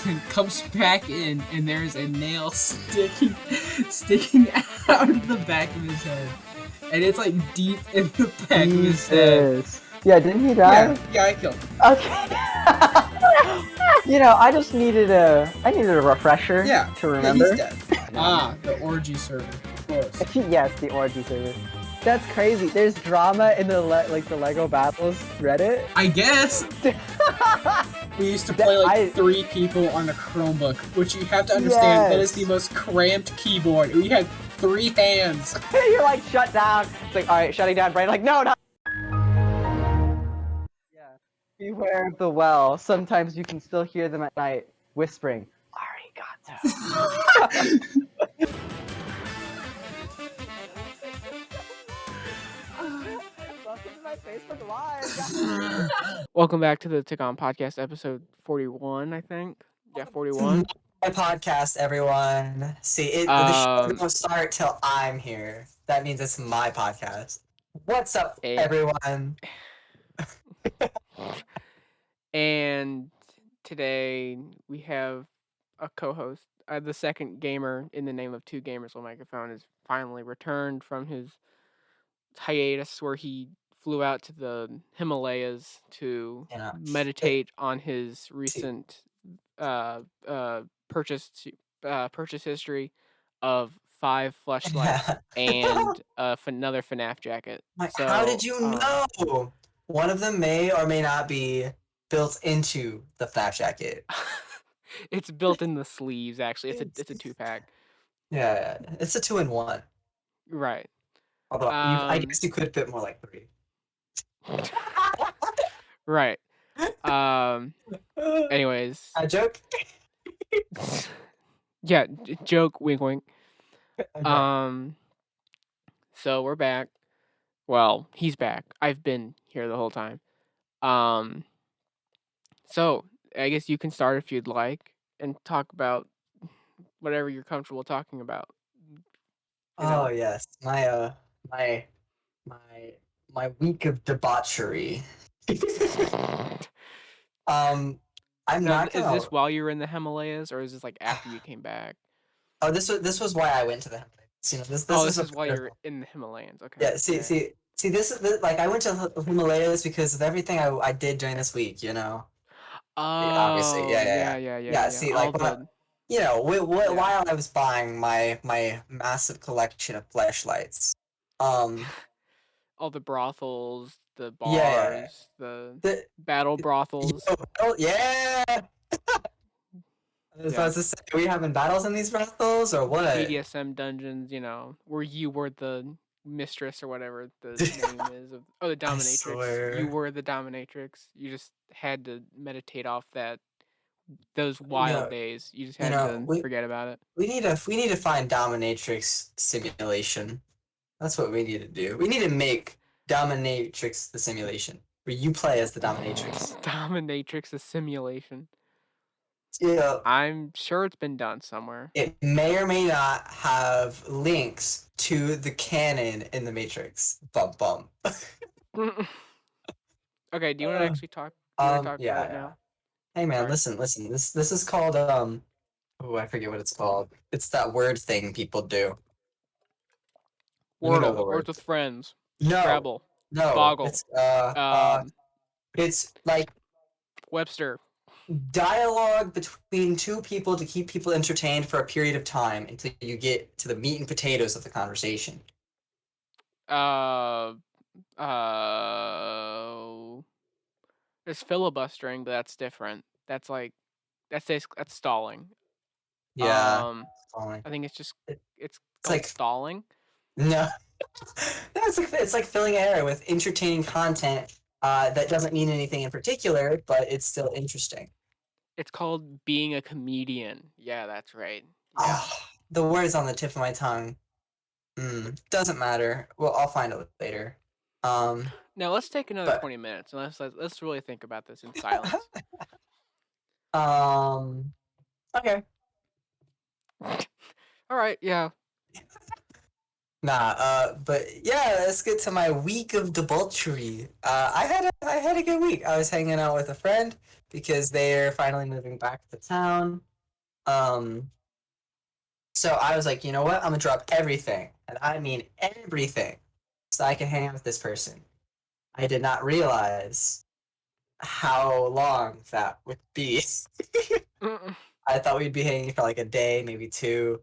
and comes back in, and there's a nail sticking out of the back of his head, and it's like deep in the back of his head. Jesus. Yeah, didn't he die? Yeah, I killed him. Okay. I just needed a refresher to remember. Yeah, he's dead. The orgy server, of course. Yes, the orgy server. That's crazy. There's drama in the the Lego Battles Reddit. I guess. We used to play 3 people on a Chromebook, which you have to understand that is the most cramped keyboard. We had 3 hands. You're like, shut down. It's like, all right, shutting down. Brian, like, no. Yeah. Beware of the well. Sometimes you can still hear them at night whispering, "Arigato." Welcome to my Facebook Live. Welcome back to the TGOM podcast, episode 41, I think. Yeah, 41. My podcast, everyone. See, the show won't start till I'm here. That means it's my podcast. What's up, everyone? And today we have a co-host. The second gamer in the name of Two Gamers on Microphone has finally returned from his hiatus where he flew out to the Himalayas to meditate on his recent purchase history of 5 fleshlights and another FNAF jacket. So, how did you know? One of them may or may not be built into the FNAF jacket. It's built in the sleeves, actually. It's a 2-pack. Yeah, it's a 2-in-1. Right. Although I guess you could fit more like 3. Right. Anyways. A joke? Yeah, joke, wink wink. So we're back. Well, he's back. I've been here the whole time. So I guess you can start if you'd like and talk about whatever you're comfortable talking about. Oh yes, my week of debauchery. I'm not gonna... Is this while you were in the Himalayas, or is this like after you came back? Oh, this was why I went to the Himalayas. This is why you're in the Himalayas. Okay. Yeah. See. This is like I went to the Himalayas because of everything I did during this week. Oh. Obviously. Yeah. See, like while I was buying my massive collection of fleshlights, all the brothels, the bars, the battle brothels. Yeah. So is this, are we having battles in these brothels or what? BDSM dungeons, where you were the mistress or whatever the name is of the dominatrix. You were the dominatrix. You just had to meditate off those wild days. You just had to forget about it. We need to find dominatrix simulation. That's what we need to do. We need to make dominatrix the simulation where you play as the dominatrix. Dominatrix the simulation. Yeah. I'm sure it's been done somewhere. It may or may not have links to the canon in the Matrix. Bum bum. Okay, do you want to actually talk? Talk about it now? Hey man, listen. This is called I forget what it's called. It's that word thing people do. Wordle, Words with Friends. No. Scrabble. No. Boggle. It's like Webster. Dialogue between 2 people to keep people entertained for a period of time until you get to the meat and potatoes of the conversation. There's filibustering, but that's different. That's stalling. Yeah. Stalling. I think it's like stalling. No. It's like filling air with entertaining content that doesn't mean anything in particular, but it's still interesting. It's called being a comedian. Yeah, that's right. Yeah. Oh, the word's on the tip of my tongue. Doesn't matter. Well, I'll find it later. Now let's take another 20 minutes and let's really think about this in silence. Okay. All right. Yeah. But yeah, let's get to my week of debauchery. I had a good week. I was hanging out with a friend because they're finally moving back to town. Um, so I was like, you know what? I'm gonna drop everything, and I mean everything, so I can hang out with this person. I did not realize how long that would be. I thought we'd be hanging for like a day, maybe two.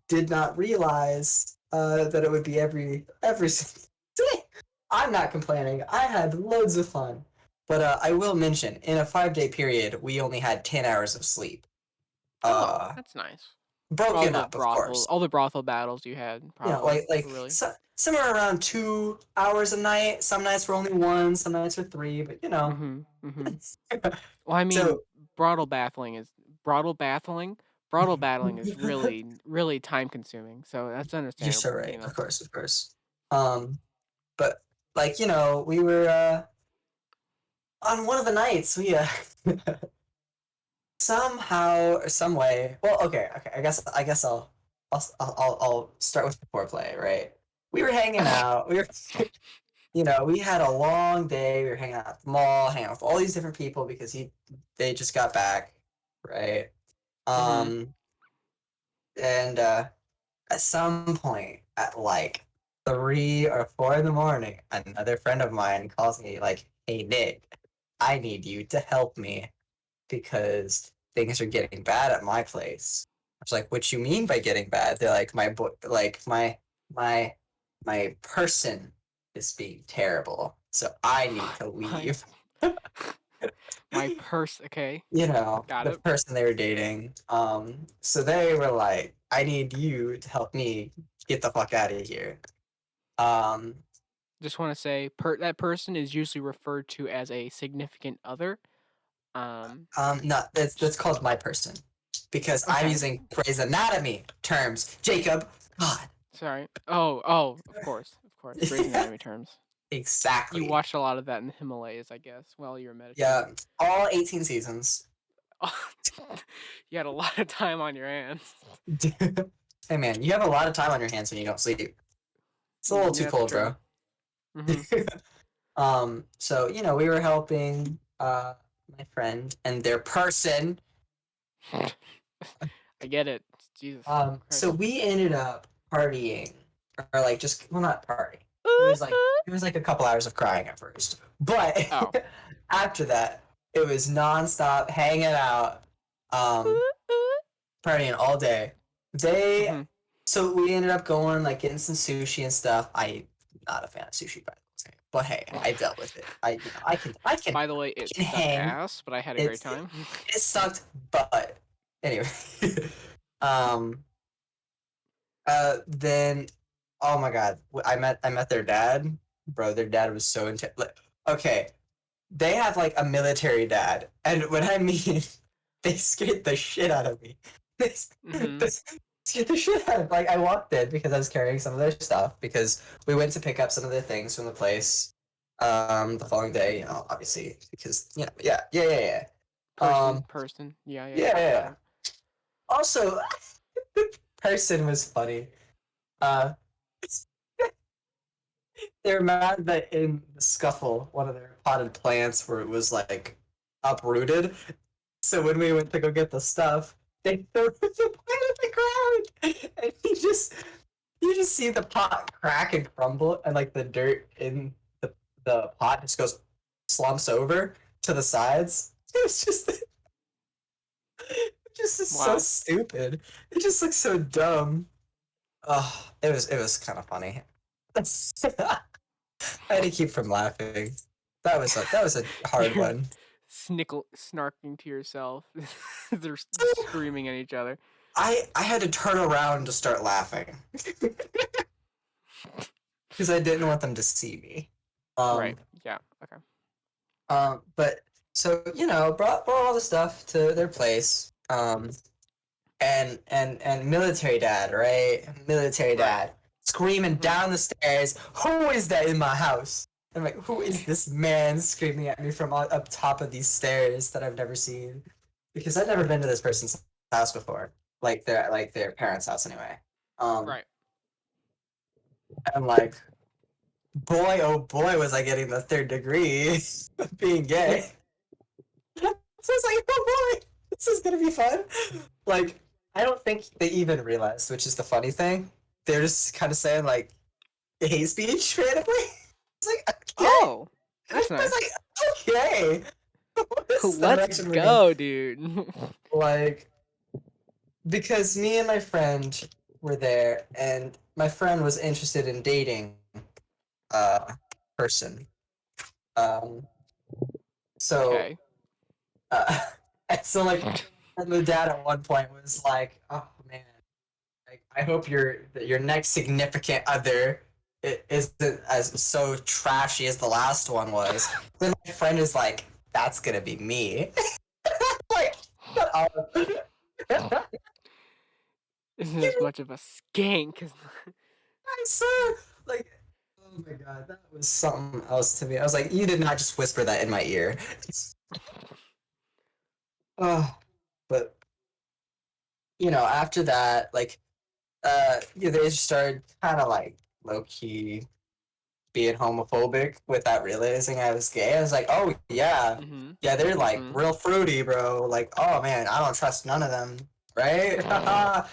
Did not realize that it would be every single day. I'm not complaining. I had loads of fun, but I will mention in a 5-day period, we only had 10 hours of sleep. Oh, that's nice. Broken up, of course. All the brothel battles you had, You know, probably. Really. Somewhere around 2 hours a night. Some nights were only one, some nights were three, but you know. Well, I mean, So brothel battling is really, really time consuming. So that's you're so understandable. right. Of course, of course. But like we were on one of the nights we somehow or some way. Well, okay. I guess I'll start with the foreplay, right? We were hanging out. We were, we had a long day. We were hanging out at the mall, hanging out with all these different people because they just got back, right? Um, and at some point at like 3 or 4 in the morning, another friend of mine calls me like, "Hey Nick, I need you to help me because things are getting bad at my place." I was like, "What you mean by getting bad?" They're like, my my person is being terrible, so I need to leave." My purse, okay. Got The it. person they were dating. So they were like, "I need you to help me get the fuck out of here." Um, Just want to say, that person is usually referred to as a significant other. no, that's called my person because I'm Okay. using Grey's Anatomy terms. Jacob, God, Sorry. Oh, of course, Grey's Anatomy terms. You exactly. watched a lot of that in the Himalayas, I guess, while you were Yeah, meditating. all 18 seasons. You had a lot of time on your hands. Hey man, you have a lot of time on your hands when you don't sleep. It's a little too That's cold, true. bro. So we were helping my friend and their person. I get it. Jesus So Christ. we ended up partying, or like just well, not party. It was like a couple hours of crying at first, but Oh. after that, it was nonstop hanging out, um, partying all day. They So we ended up going like getting some sushi and stuff. I'm not a fan of sushi, by the way, but hey, I dealt with it. By the way, I it can sucked hang. ass, but I had a great It's time. it sucked, but anyway. um. Then, oh my God, I met their dad, bro. Their dad was so intense. Like, okay, they have like a military dad, and when I mean, they scared the shit out of me. They scared the shit out of me. Like I walked in because I was carrying some of their stuff because we went to pick up some of their things from the place. The following day, obviously because yeah. Person. Yeah, Yeah, yeah. Got Yeah. Also, the person was funny. Uh, they're mad that in the scuffle, one of their potted plants where it was like uprooted. So when we went to go get the stuff, they threw the plant at the ground, and you just see the pot crack and crumble, and like the dirt in the pot just goes slumps over to the sides. It was just is so Wow. stupid. It just looks so dumb. Oh, it was kind of funny. I had to keep from laughing. That was a hard You're one. snarking to yourself. They're screaming at each other. I had to turn around to start laughing because I didn't want them to see me. Right. Um, Yeah. Okay. but so brought all the stuff to their place. And military dad, right? Military Right. dad screaming down the stairs. Who is that in my house? I'm like, who is this man screaming at me from up top of these stairs that I've never seen? Because I've never been to this person's house before, like their parents' house anyway. Um, Right. And like, boy, oh boy, was I getting the third degree of being gay. So it's like, oh boy, this is gonna be fun. Like, I don't think they even realized, which is the funny thing. They're just kind of saying like hate speech randomly. It's like, okay. Oh, that's I nice. was like, okay. This is the Let's direction we're go, dude. like, because me and my friend were there, and my friend was interested in dating a person. Um, so, Okay. uh, and so like, and the dad at one point was like, "Oh man, like, I hope your next significant other isn't as so trashy as the last one was." Then my friend is like, "That's gonna be me." Like, shut up. Isn't as much of a skank as. I swear, like, oh my god, that was something else to me. I was like, you did not just whisper that in my ear. Oh, but after that, like, they just started kind of like low key being homophobic without realizing I was gay. I was like, oh yeah, Mm-hmm. yeah, they're like Mm-hmm. real fruity, bro. Like, oh man, I don't trust none of them, right? Like,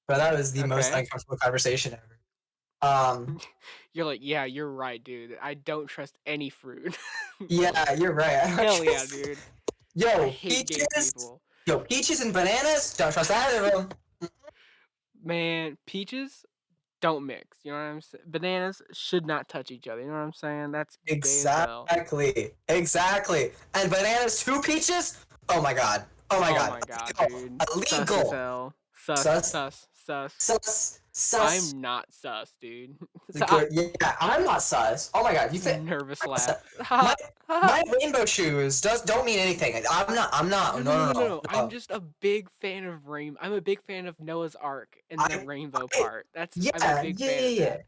but that was the most Okay. uncomfortable conversation ever. Um, You're like, yeah, you're right, dude. I don't trust any fruit. yeah, you're right. I don't Hell yeah, trust. dude. I Yo, hate gay peaches. people. Yo, peaches and bananas. Don't trust either of them. Man, peaches don't mix. You know what I'm saying? Bananas should not touch each other. You know what I'm saying? That's gay as hell. Exactly. And bananas, two peaches. Oh my god. Oh my Oh god. my god, Illegal. dude. Sus as Illegal. hell. Sus, Sus. sus, sus. Sus. I'm not sus, dude. Good. Yeah, I'm not sus. Oh my god. You think Nervous I'm not sus. laugh. my Ha ha. my rainbow shoes don't mean anything. I'm not. I'm not. No, no, No, no, no, no, no, no. I'm no. just a big fan of I'm a big fan of Noah's Ark and the I, rainbow I part. I'm a yeah, big yeah, fan yeah, of yeah. that.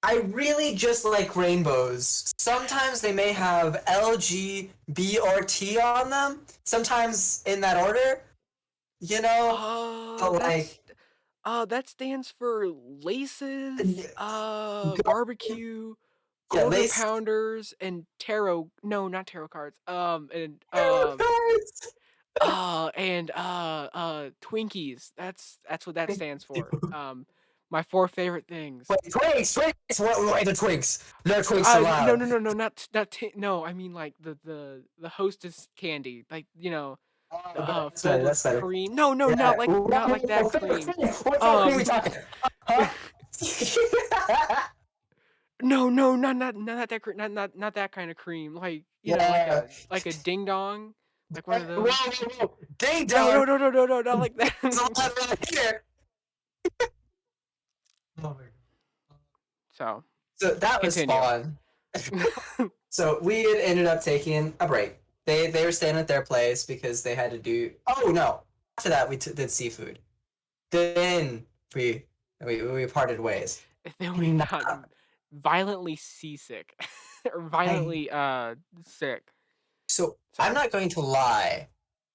I really just like rainbows. Sometimes they may have L, G, B, or T on them. Sometimes in that order, you know? Oh, But like, that stands for laces, go, barbecue, yeah, quarter pounders, and tarot. No, not tarot cards. Twinkies. That's what that stands for. My four favorite things. Wait, Twinks! Wait, the Twinks! No Twinks No, allowed. no, no, no, no. I mean like the hostess candy, like That's filled better, with that's better. cream. No, no, Yeah. not like that cream. What cream we Um, talking? Huh? no, no, not that cream, not that kind of cream. Like Yeah. like a ding dong, like one of Whoa, those. whoa. Ding No, dong! no, no, no, no, no, not like that. There's a lot right here. Oh my god. So So that was continue. fun. So we had ended up taking a break. They were staying at their place because they had to do. Oh no! After that, we did seafood. Then we parted ways. If then we got violently seasick or violently sick. So I'm So not going to lie.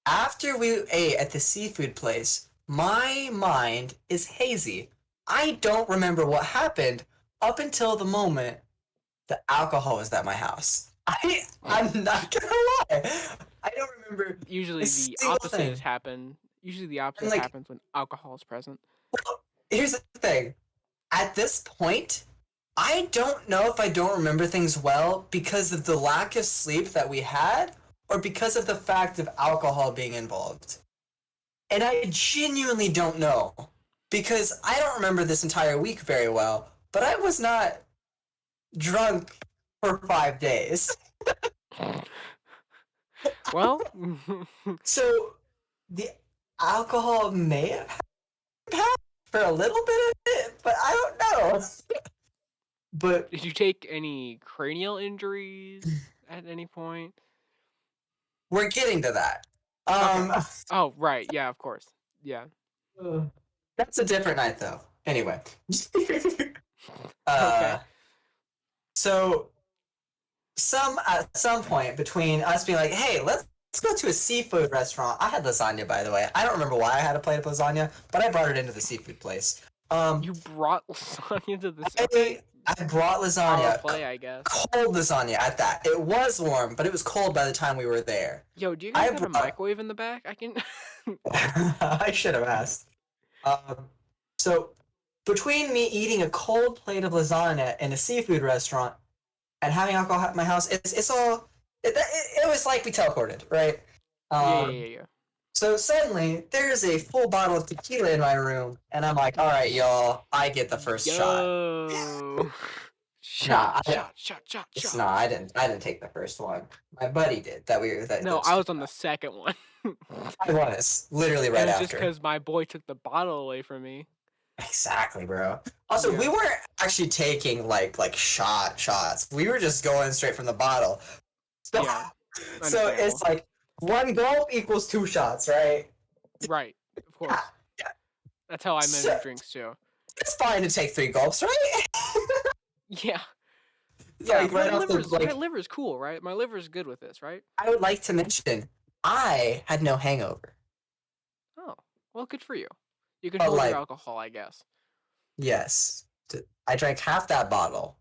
After we ate at the seafood place, my mind is hazy. I don't remember what happened up until the moment the alcohol was at my house. I'm not gonna lie. I don't remember usually a the single opposite thing. happen. Usually the And opposite like, happens when alcohol is present. well, here's the thing. At this point, I don't know if I don't remember things well because of the lack of sleep that we had or because of the fact of alcohol being involved. And I genuinely don't know because I don't remember this entire week very well, but I was not drunk for 5 days. Well, So the alcohol may have impact for a little bit of it, but I don't know. But did you take any cranial injuries at any point? we're getting to that. Okay. Um, Oh, right. Yeah, of course. Yeah. that's a different night though. Anyway, Okay. so at some point between us being like, hey, let's let's go to a seafood restaurant. I had lasagna, by the way. I don't remember why I had a plate of lasagna, but I brought it into the seafood place. You brought lasagna to this. I, Okay. I brought Power lasagna. play, I guess. Cold lasagna at that. It was warm, but it was cold by the time we were there. Yo, do you guys have a microwave in the back? I can. I should have asked. So between me eating a cold plate of lasagna in a seafood restaurant and having alcohol at my house, it's all. It was like we teleported, right? Yeah. So suddenly, there's a full bottle of tequila in my room, and I'm like, all right, y'all, I get the first shot. shot. No, I didn't take the first one. My buddy did. No, I was on the second one. I was literally right after. Just because my boy took the bottle away from me. Exactly, bro. Also, we weren't actually taking like shots. We were just going straight from the bottle. So, Yeah. So it's like 1 gulp equals 2 shots, right? Right. Of course. Yeah. That's how I measure drinks too. It's fine to take 3 gulps, right? Yeah. Yeah, like right off my liver's cool, right? My liver's good with this, right? I would like to mention, I had no hangover. Oh, well, good for you. You can hold your alcohol, I guess. Yes. I drank half that bottle,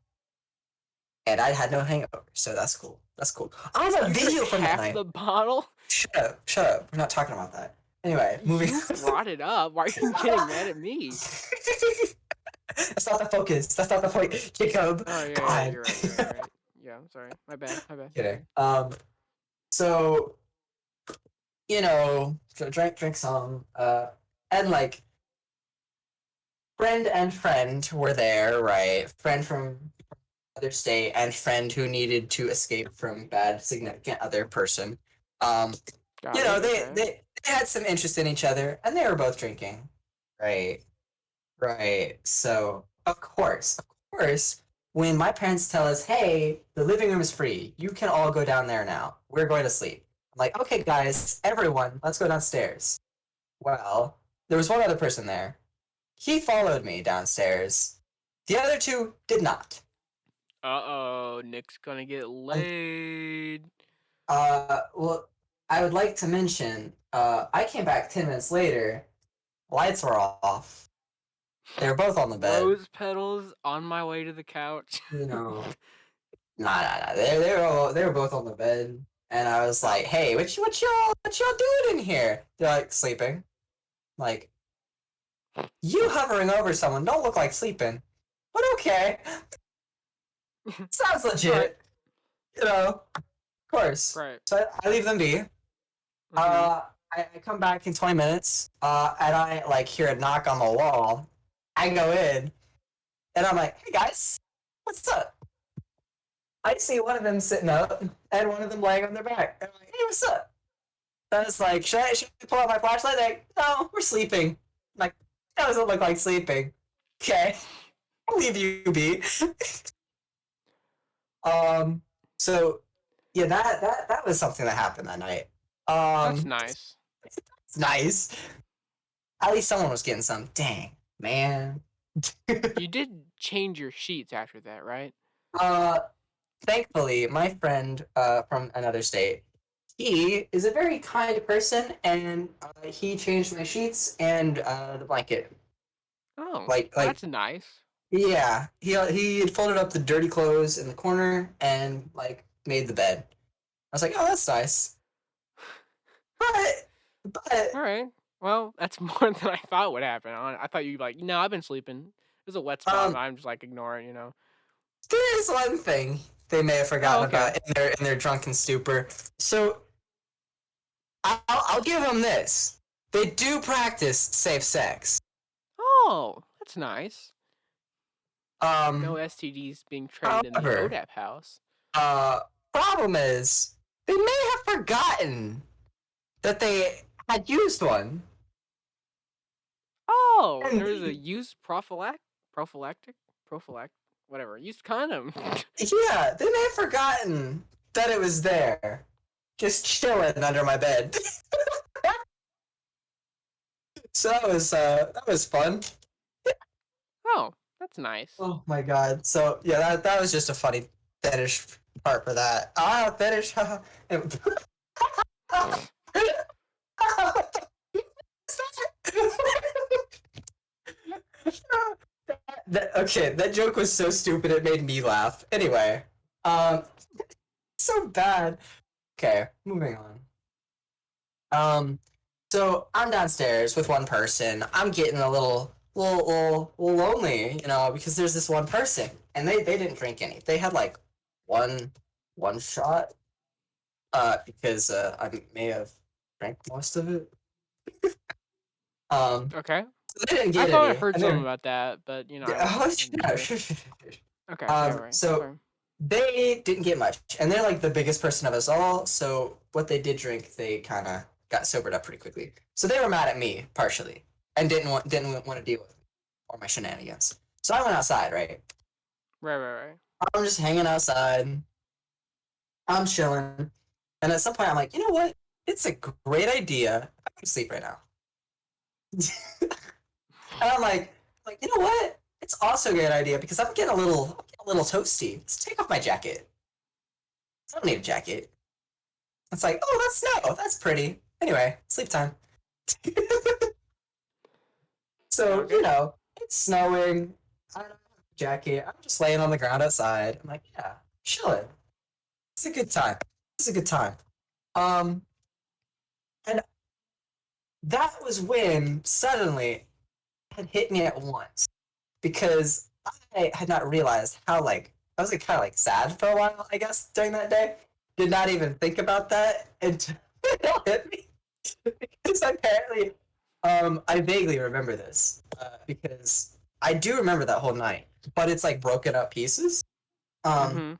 and I had no hangover, so that's cool. That's cool. I have a video from that night. Half the bottle? Shut up. We're not talking about that. Anyway, moving on. You brought it up. Why are you getting mad at me? That's not the focus. That's not the point, Jacob. Oh, yeah, you're right. Yeah, I'm sorry. My bad. Kidding. So, drink some, and like, friend and friend were there, right? Friend from other state and friend who needed to escape from bad significant other person. They had some interest in each other, and they were both drinking, right? Right. So of course, when my parents tell us, "Hey, the living room is free. You can all go down there now. We're going to sleep." I'm like, "Okay, guys, everyone, let's go downstairs." Well, there was one other person there. He followed me downstairs. The other 2 did not. Uh-oh, Nick's gonna get laid. Well, I would like to mention, I came back 10 minutes later. Lights were off. They were both on the bed. Rose petals on my way to the couch. Nah. They were both on the bed, and I was like, "Hey, what y'all doing in here?" They're like, "Sleeping." Like, you hovering over someone don't look like sleeping, but okay. Sounds legit. Right. Of course. Right. So I leave them be. I come back in 20 minutes, and I like hear a knock on the wall. I go in, and I'm like, "Hey guys, what's up?" I see one of them sitting up, and one of them laying on their back. And I'm like, "Hey, what's up?" I was like, should I pull out my flashlight? They're like, "No, we're sleeping." I'm like, that doesn't look like sleeping. Okay, I'll leave you be. So yeah, that was something that happened that night. That's nice. It's nice. At least someone was getting some. Dang, man. You did change your sheets after that, right? Thankfully, my friend from another state, he is a very kind person, and he changed my sheets and the blanket. Oh, like that's nice. Yeah, he had folded up the dirty clothes in the corner and like made the bed. I was like, "Oh, that's nice." But all right. Well, that's more than I thought would happen. I thought you'd be like, "No, I've been sleeping. There's a wet spot. And I'm just like ignoring, There is one thing they may have forgotten about in their drunken stupor. So I'll give them this: they do practice safe sex. Oh, that's nice. No STDs being traded in the ODAP house. Problem is, they may have forgotten that they had used one. Oh, there was a use prophylactic, whatever. Used condom. Yeah, they may have forgotten that it was there, just chilling under my bed. So that was fun. Oh, that's nice. Oh my god. So yeah, that was just a funny fetish part for that. Fetish. Okay, that joke was so stupid it made me laugh. Anyway, so bad. Okay, moving on. So I'm downstairs with one person. I'm getting a little lonely, you know, because there's this one person, and they didn't drink any. They had like one shot. Because I may have drank most of it. Okay. So they didn't I get thought I any, heard and something they're about that, but I oh, wasn't yeah, sure. sure. Okay, yeah, right. So Sorry. they didn't get much, and they're like the biggest person of us all. So what they did drink, they kind of got sobered up pretty quickly. So they were mad at me partially, and didn't want to deal with me or my shenanigans. So I went outside. Right, Right. I'm just hanging outside. I'm chilling, and at some point I'm like, you know what? It's a great idea. I'm gonna sleep right now. And I'm like, you know what? It's also a great idea because I'm getting a little toasty. Let's take off my jacket. I don't need a jacket. It's like, oh, that's snow. That's pretty. Anyway, sleep time. So, Okay. you know, it's snowing. I don't have a jacket. I'm just laying on the ground outside. I'm like, yeah, chilling. It's a good time. It's a good time. Um, and that was when suddenly it had hit me at once because I had not realized how I was kind of sad for a while, I guess, during that day. Did not even think about that until it hit me. Because apparently, I vaguely remember this because I do remember that whole night, but it's like broken up pieces. Um, Mm-hmm.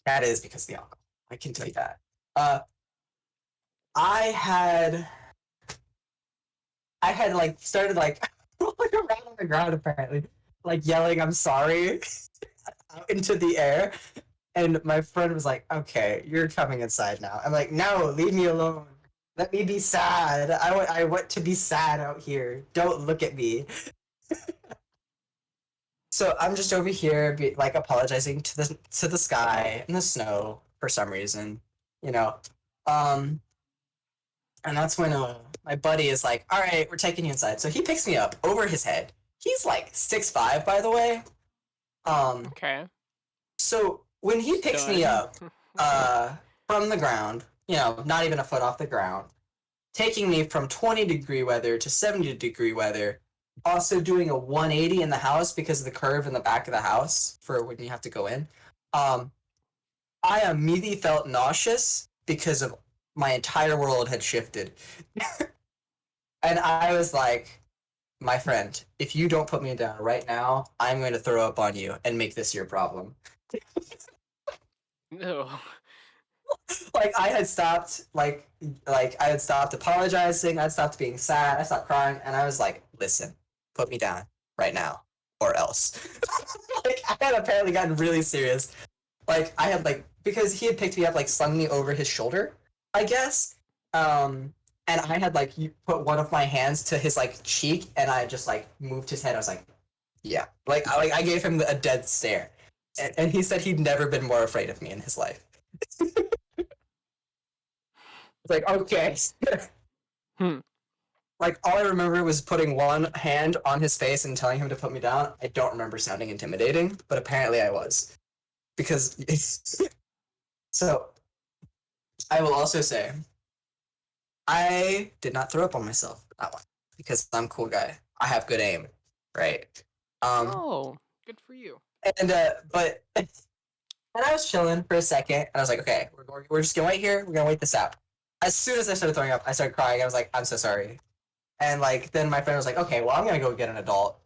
that is because of the alcohol. I can tell you that. Uh, I had started rolling around on the ground apparently, like yelling "I'm sorry" out into the air, and my friend was like, "Okay, you're coming inside now." I'm like, "No, leave me alone. Let me be sad. I want to be sad out here. Don't look at me." So I'm just over here, apologizing to the sky and the snow for some reason, you know. Um, and that's when my buddy is like, "All right, we're taking you inside." So he picks me up over his head. He's like 6'5", by the way. Okay. So when he picks me Stud. up, from the ground, you know, not even a foot off the ground, taking me from 20-degree weather to 70-degree weather, also doing a 180 in the house because of the curve in the back of the house for when you have to go in. I immediately felt nauseous because of my entire world had shifted. And I was like, my friend, if you don't put me down right now, I'm going to throw up on you and make this your problem. No. I had stopped I had stopped apologizing, I'd stopped being sad, I stopped crying, and I was like, listen, put me down right now or else. I had apparently gotten really serious. I had because he had picked me up, slung me over his shoulder, I guess. And I had you put one of my hands to his cheek, and I just moved his head. I was like, yeah, I gave him a dead stare, and he said he'd never been more afraid of me in his life. It's like, okay. Hmm. All I remember was putting one hand on his face and telling him to put me down. I don't remember sounding intimidating, but apparently I was. Because so I will also say I did not throw up on myself that one because I'm a cool guy. I have good aim, right? Oh, good for you. And I was chilling for a second, and I was like, okay, we're just gonna wait here. We're gonna wait this out. As soon as I started throwing up, I started crying. I was like, I'm so sorry. And then my friend was like, okay, well, I'm gonna go get an adult.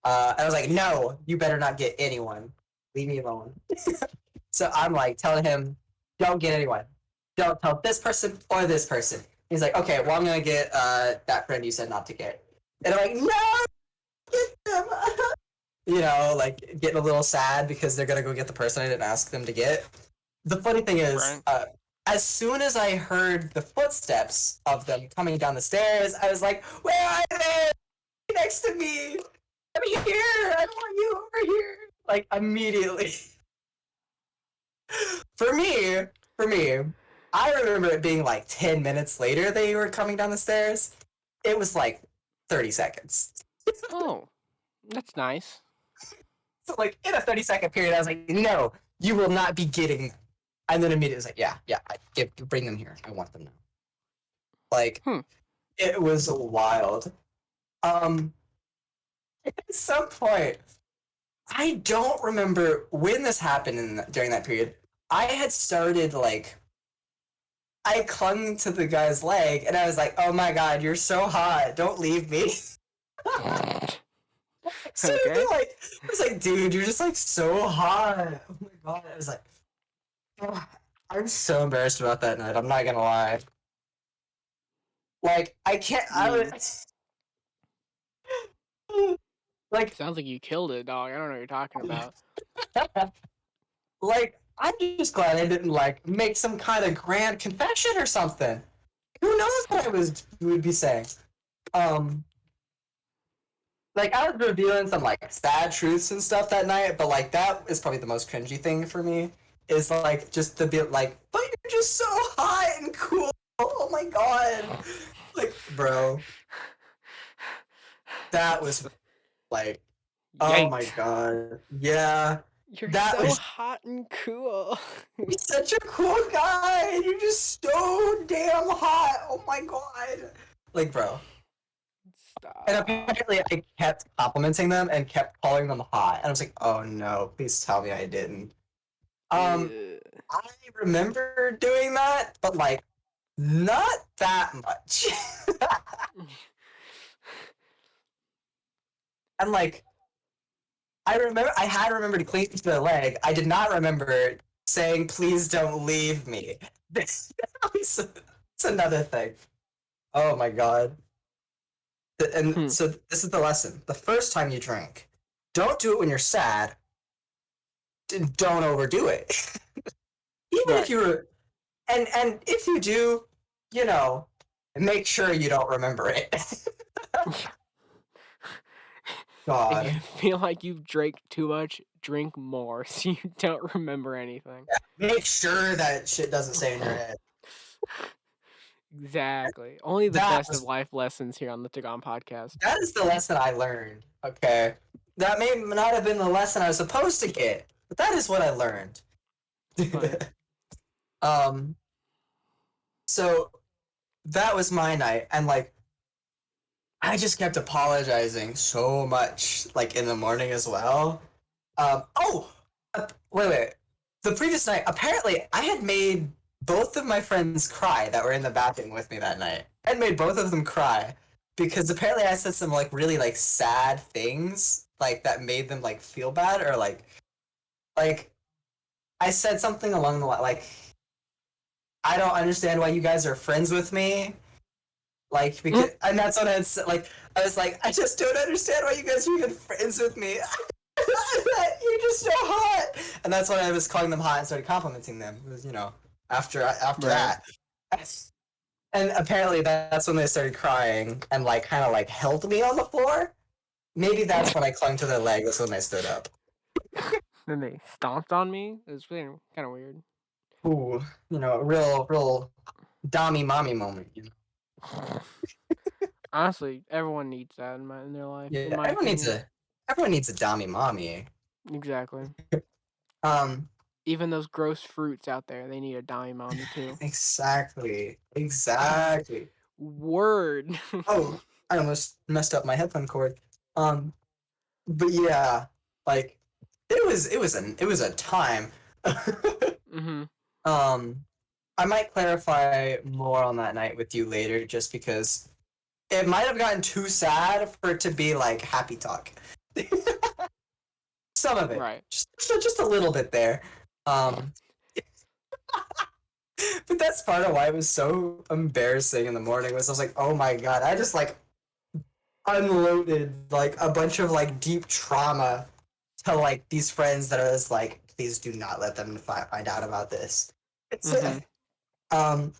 And I was like, no, you better not get anyone. Leave me alone. So I'm telling him, don't get anyone. Don't tell this person or this person. He's like, okay, well, I'm gonna get that friend you said not to get. And I'm like, no, get them. You know, getting a little sad because they're gonna go get the person I didn't ask them to get. The funny thing is, Right. as soon as I heard the footsteps of them coming down the stairs, I was like, where are they? Next to me. I'm here. I want you over here. Immediately. For me, I remember it being like 10 minutes later they were coming down the stairs. It was like 30 seconds. Oh, that's nice. So like in a 30-second period, I was like, no, you will not be getting. And then immediately was like, yeah, bring them here. I want them now. Like, it was wild. At some point, I don't remember when this happened during that period. I had started like, I clung to the guy's leg and I was like, oh my god, you're so hot. Don't leave me. So Okay. I was like, dude, you're just like so hot. Oh my god. I was like, oh, I'm so embarrassed about that night. I'm not gonna lie. Like, I can't. I was like, Sounds like you killed it, dog. I don't know what you're talking about. like, I'm just glad I didn't like make some kind of grand confession or something. Who knows what would be saying? Like I was revealing some like sad truths and stuff that night, but like that is probably the most cringy thing for me. Is like just the bit like, but you're just so hot and cool. Oh my god, like bro, that was like, oh my Yikes. god, yeah. You're That so was hot and cool. You're such a cool guy, and you're just so damn hot. Oh my god, like bro. Stop. And apparently, I kept complimenting them and kept calling them hot, and I was like, oh no, please tell me I didn't. Ugh. I remember doing that, but like not that much. And like I had remembered clinging to the leg. I did not remember saying please don't leave me. It's another thing. Oh my god. And so this is the lesson. The first time you drink, don't do it when you're sad. Don't overdo it. Even if you were, and if you do, you know, make sure you don't remember it. God. If you feel like you've drank too much, drink more so you don't remember anything. Yeah, make sure that shit doesn't stay in your head. Exactly. Only the best of life lessons here on the TGOM podcast. That is the lesson I learned. Okay. That may not have been the lesson I was supposed to get, but that is what I learned. So that was my night, and like I just kept apologizing so much, like in the morning as well. Wait. The previous night, apparently, I had made both of my friends cry that were in the bathroom with me that night. I had made both of them cry because apparently I said some like really like sad things, like that made them like feel bad, or like I said something along the line like, I don't understand why you guys are friends with me. Like, because, and that's what I had said. Like, I was like, I just don't understand why you guys are even friends with me. You're just so hot. And that's why I was calling them hot and started complimenting them. It was, you know, after that. And apparently that's when they started crying and, like, kind of, like, held me on the floor. Maybe that's when I clung to their leg. That's when they stood up. Then they stomped on me. It was kind of weird. Ooh, you know, a real dommy mommy moment, you know. Honestly, everyone needs that in their life. Yeah, in my everyone needs a dommy mommy. Exactly. Even those gross fruits out there, they need a dime mommy too. Exactly. Word. Oh, I almost messed up my headphone cord. But yeah, like it was a time. I might clarify more on that night with you later, just because it might have gotten too sad for it to be like happy talk. Some of it, right? Just a little bit there. But that's part of why it was so embarrassing in the morning. Was I was like, oh my god, I just like unloaded like a bunch of like deep trauma to like these friends that I was like, please do not let them find out about this.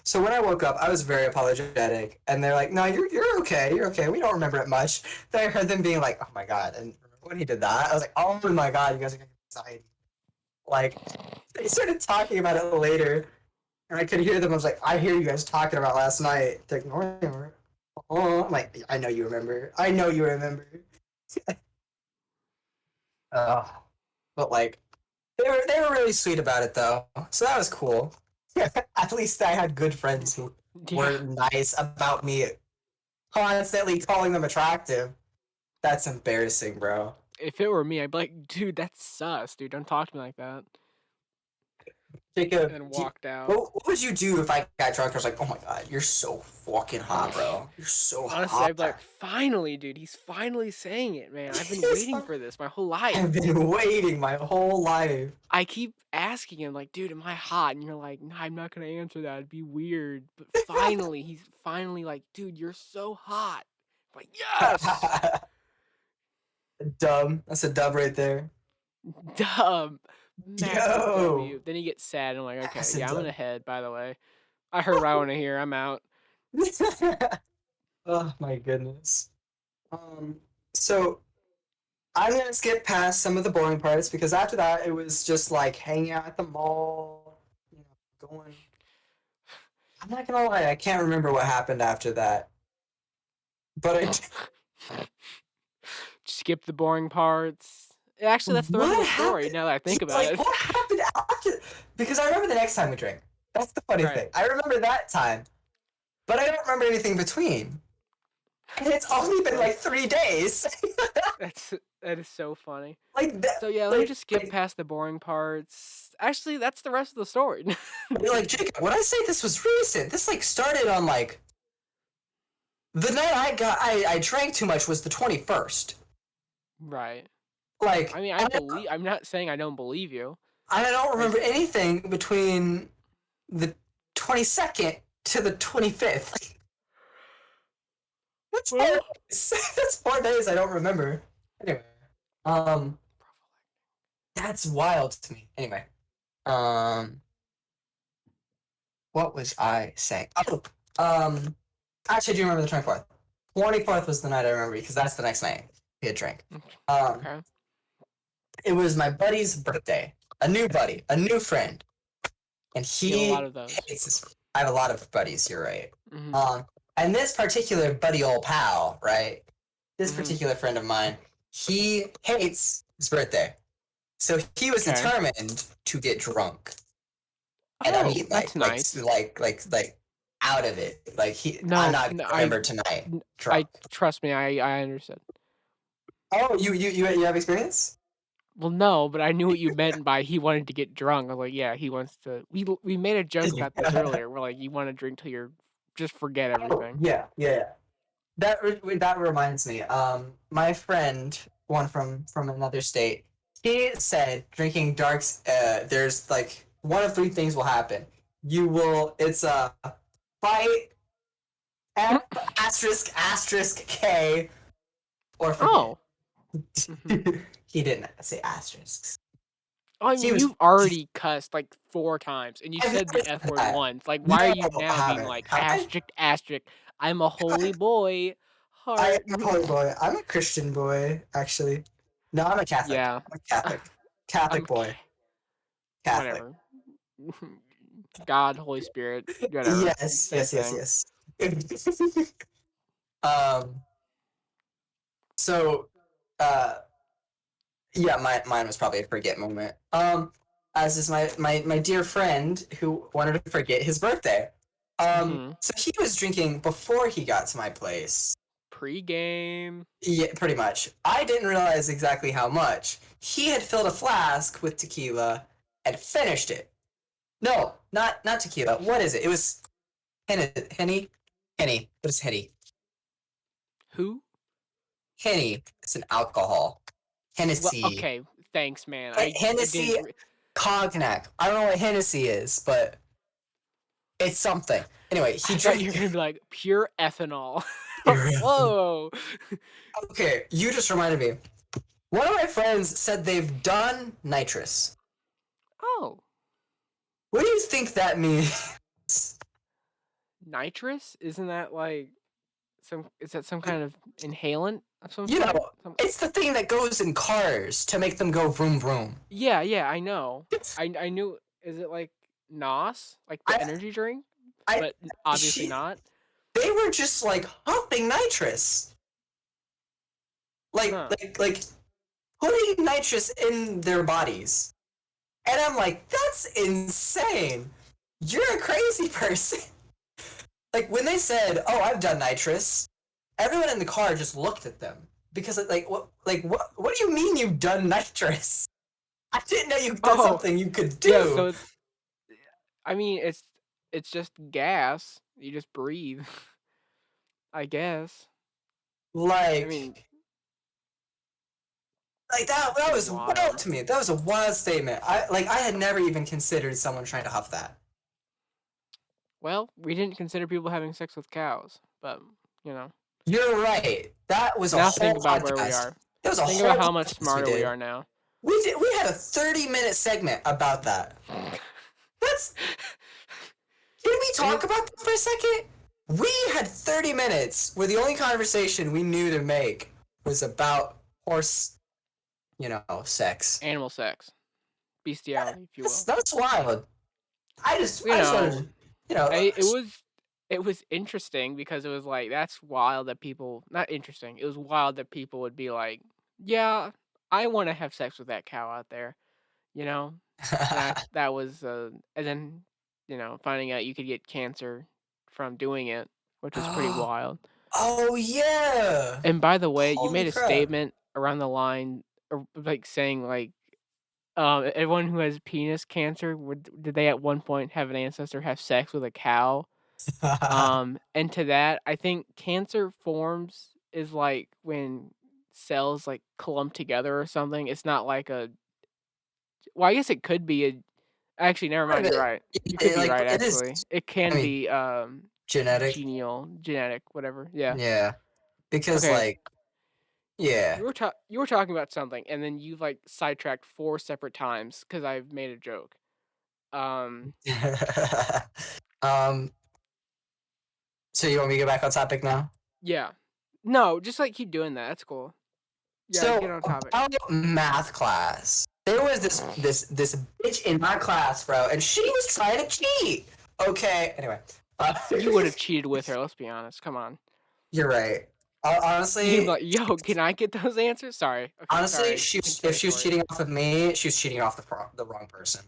So when I woke up, I was very apologetic, and they're like, "No, you're okay. You're okay. We don't remember it much." Then I heard them being like, "Oh my god!" And when he did that, I was like, "Oh my god, you guys are getting anxiety." Like, they started talking about it later, And I could hear them. I was like, I hear you guys talking about last night. They're like, no, oh, I'm like, I know you remember. I know you remember. But like, they were really sweet about it though, so that was cool. At least I had good friends who Yeah. were nice about me constantly calling them attractive. That's embarrassing, bro. If it were me, I'd be like, dude, that's sus, dude. Don't talk to me like that. Jacob, And walked out. what would you do if I got drunk? I was like, oh my god, you're so fucking hot, bro. You're so Honestly, hot. I'd be like, finally, dude. He's finally saying it, man. I've been He's waiting for this my whole life. I've been waiting my whole life. I keep asking him, like, dude, am I hot? And you're like, nah, I'm not gonna answer that. It'd be weird. But finally, he's finally like, dude, you're so hot. I'm like, yes! Dumb. That's a dub right there. Dumb. Massive Yo! W. Then he gets sad. And I'm like, okay, Massive yeah, I'm dub. gonna head, by the way. I heard what I want to hear. I'm out. Oh my goodness. So I'm gonna skip past some of the boring parts because after that it was just like hanging out at the mall, going. I'm not gonna lie, I can't remember what happened after that. But Skip the boring parts. Actually, that's the rest of the story. happened? Now that I think about it. What happened after? Because I remember the next time we drank. That's the funny Right. thing. I remember that time, but I don't remember anything between. And it's only been like 3 days. That is so funny. Like that. So yeah, let me just skip past the boring parts. Actually, that's the rest of the story. You're like, Jacob, when I say this was recent, this like started on like the night I drank too much was the 21st. Right. Like, I mean, I'm not saying I don't believe you. I don't remember anything between the 22nd to the 25th. That's 4 days. That's 4 days I don't remember. Anyway, that's wild to me. Anyway, what was I saying? Oh, actually, I do remember the 24th. 24th was the night I remember because that's the next night we had drank. Okay. It was my buddy's birthday. A new buddy, a new friend, and You have he a lot of those. hates his. I have a lot of buddies. You're right. Mhm. And this particular buddy, old pal, right? This Mhm. particular friend of mine, he hates his birthday, so he was Okay. determined to get drunk. And I Oh, mean, that's nice. like out of it. Like No, I'm not no, gonna remember tonight. I Drunk. trust me. I understood. Oh, you have experience? Well, no, but I knew what you meant by he wanted to get drunk. I was like, yeah, he wants to. We made a joke about this earlier. We're like, you want to drink till you're just forget everything. Yeah. That reminds me. My friend, one from another state, he said drinking darks. There's like one of 3 things will happen. It's a fight, F asterisk K, or forget. Oh. Mhm. He didn't say asterisks. Oh, I He mean, was- you've already cussed like 4 times, and you I've said never the F said word that. once. Like, why are you No, I now being haven't. like Have I? asterisk? I'm a holy boy. I Heart. am a holy boy. I'm a Christian boy, actually. No, I'm a Catholic. Yeah. I'm a Catholic. Catholic boy. Catholic. Whatever. God, Holy Spirit, whatever. Yes. So, yeah, mine was probably a forget moment. As is my dear friend who wanted to forget his birthday. So he was drinking before he got to my place. Pre-game. Yeah, pretty much. I didn't realize exactly how much. He had filled a flask with tequila and finished it. No, not tequila. What is it? It was Henny. What is Henny? Who? Henny. It's an alcohol. Hennessy. Well, okay, thanks, man. Hennessy cognac. I don't know what Hennessy is, but it's something. Anyway, he I thought drank. you were gonna be like pure ethanol. Pure Whoa. Okay, you just reminded me. One of my friends said they've done nitrous. Oh. What do you think that means? Nitrous? Isn't that like is that some kind of inhalant of some You sort? know, it's the thing that goes in cars to make them go vroom vroom. Yeah, I know. I knew. Is it like NOS, like the energy drink, I but obviously not. They were just like humping nitrous, Huh. like putting nitrous in their bodies, and I'm like, that's insane. You're a crazy person. Like when they said, "Oh, I've done nitrous," everyone in the car just looked at them because what do you mean you've done nitrous? I didn't know that's something you could do. Yeah, so I mean, it's just gas. You just breathe. I guess. Like, I mean, that was wild. wild to me. That was a wild statement. I had never even considered someone trying to huff that. Well, we didn't consider people having sex with cows, but you know. You're right. That was a Now whole think about podcast. where we are. That was a Think whole about how much podcast smarter we are now. We had a 30-minute segment about that. That's. Can we talk about that for a second? We had 30 minutes where the only conversation we knew to make was about horse, sex. Animal sex. Bestiality, if you will. That's wild. I just wanted to, it was interesting because it was like, that's wild that people, not interesting, it was wild that people would be like, yeah, I want to have sex with that cow out there, that was, and then, finding out you could get cancer from doing it, which was pretty wild. Oh, yeah! And by the way, you Holy made a crap. statement around the line, like saying like, everyone who has penis cancer, did they at one point have an ancestor have sex with a cow? And to that, I think cancer forms is like when cells like clump together or something. It's not like well, I guess it could be actually, never mind, you're right. You could be right, actually. It can be genetic. Genetic, whatever. Yeah. Yeah. Because Okay. yeah. You were talking about something, and then you've like sidetracked 4 separate times because I've made a joke. So you want me to get back on topic now? Yeah. No, just like keep doing that. That's cool. Yeah, So get on topic. about math class, there was this bitch in my class, bro, and she was trying to cheat. Okay. Anyway. You would have cheated with her. Let's be honest. Come on. You're right. Honestly, You'd be like, yo, can I get those answers? Sorry. Okay, honestly, sorry. if she was cheating off of me, she was cheating off the wrong person.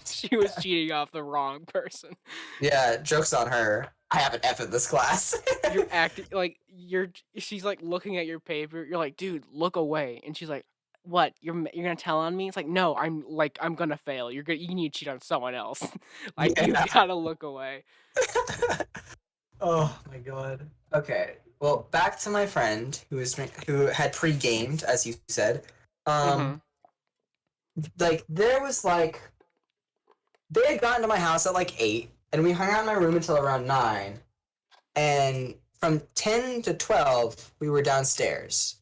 She was cheating off the wrong person. Yeah, joke's on her. I have an F in this class. You're acting like she's like looking at your paper. You're like, dude, look away. And she's like, what? You're gonna tell on me? It's like, no, I'm gonna fail. You need to cheat on someone else. Like, you gotta look away. Oh my god. Okay. Well, back to my friend who had pre-gamed, as you said. Like there was like they had gotten to my house at like 8, and we hung out in my room until around 9. And from 10 to 12, we were downstairs.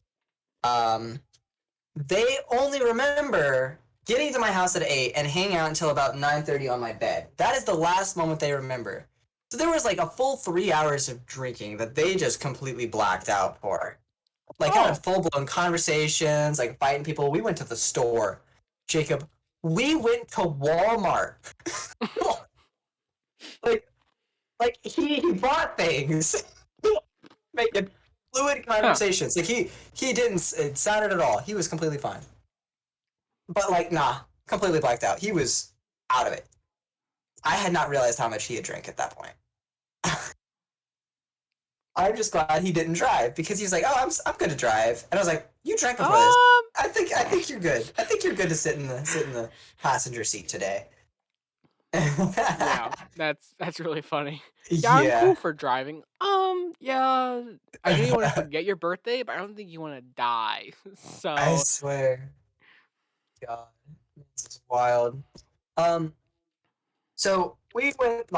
They only remember getting to my house at 8 and hanging out until about 9:30 on my bed. That is the last moment they remember. So there was like a full 3 hours of drinking that they just completely blacked out for. Like having full-blown conversations, like fighting people. We went to the store. Jacob, we went to Walmart. like he bought things. Making fluid conversations. Like he didn't sound it at all. He was completely fine. But like, nah, completely blacked out. He was out of it. I had not realized how much he had drank at that point. I'm just glad he didn't drive because he was like, "Oh, I'm good to drive," and I was like, "You drank before this. I think you're good. I think you're good to sit in the passenger seat today." Yeah, that's really funny. Yeah, I'm cool for driving. Yeah, I know you want to forget your birthday, but I don't think you want to die. So I swear, God, this is wild. So we went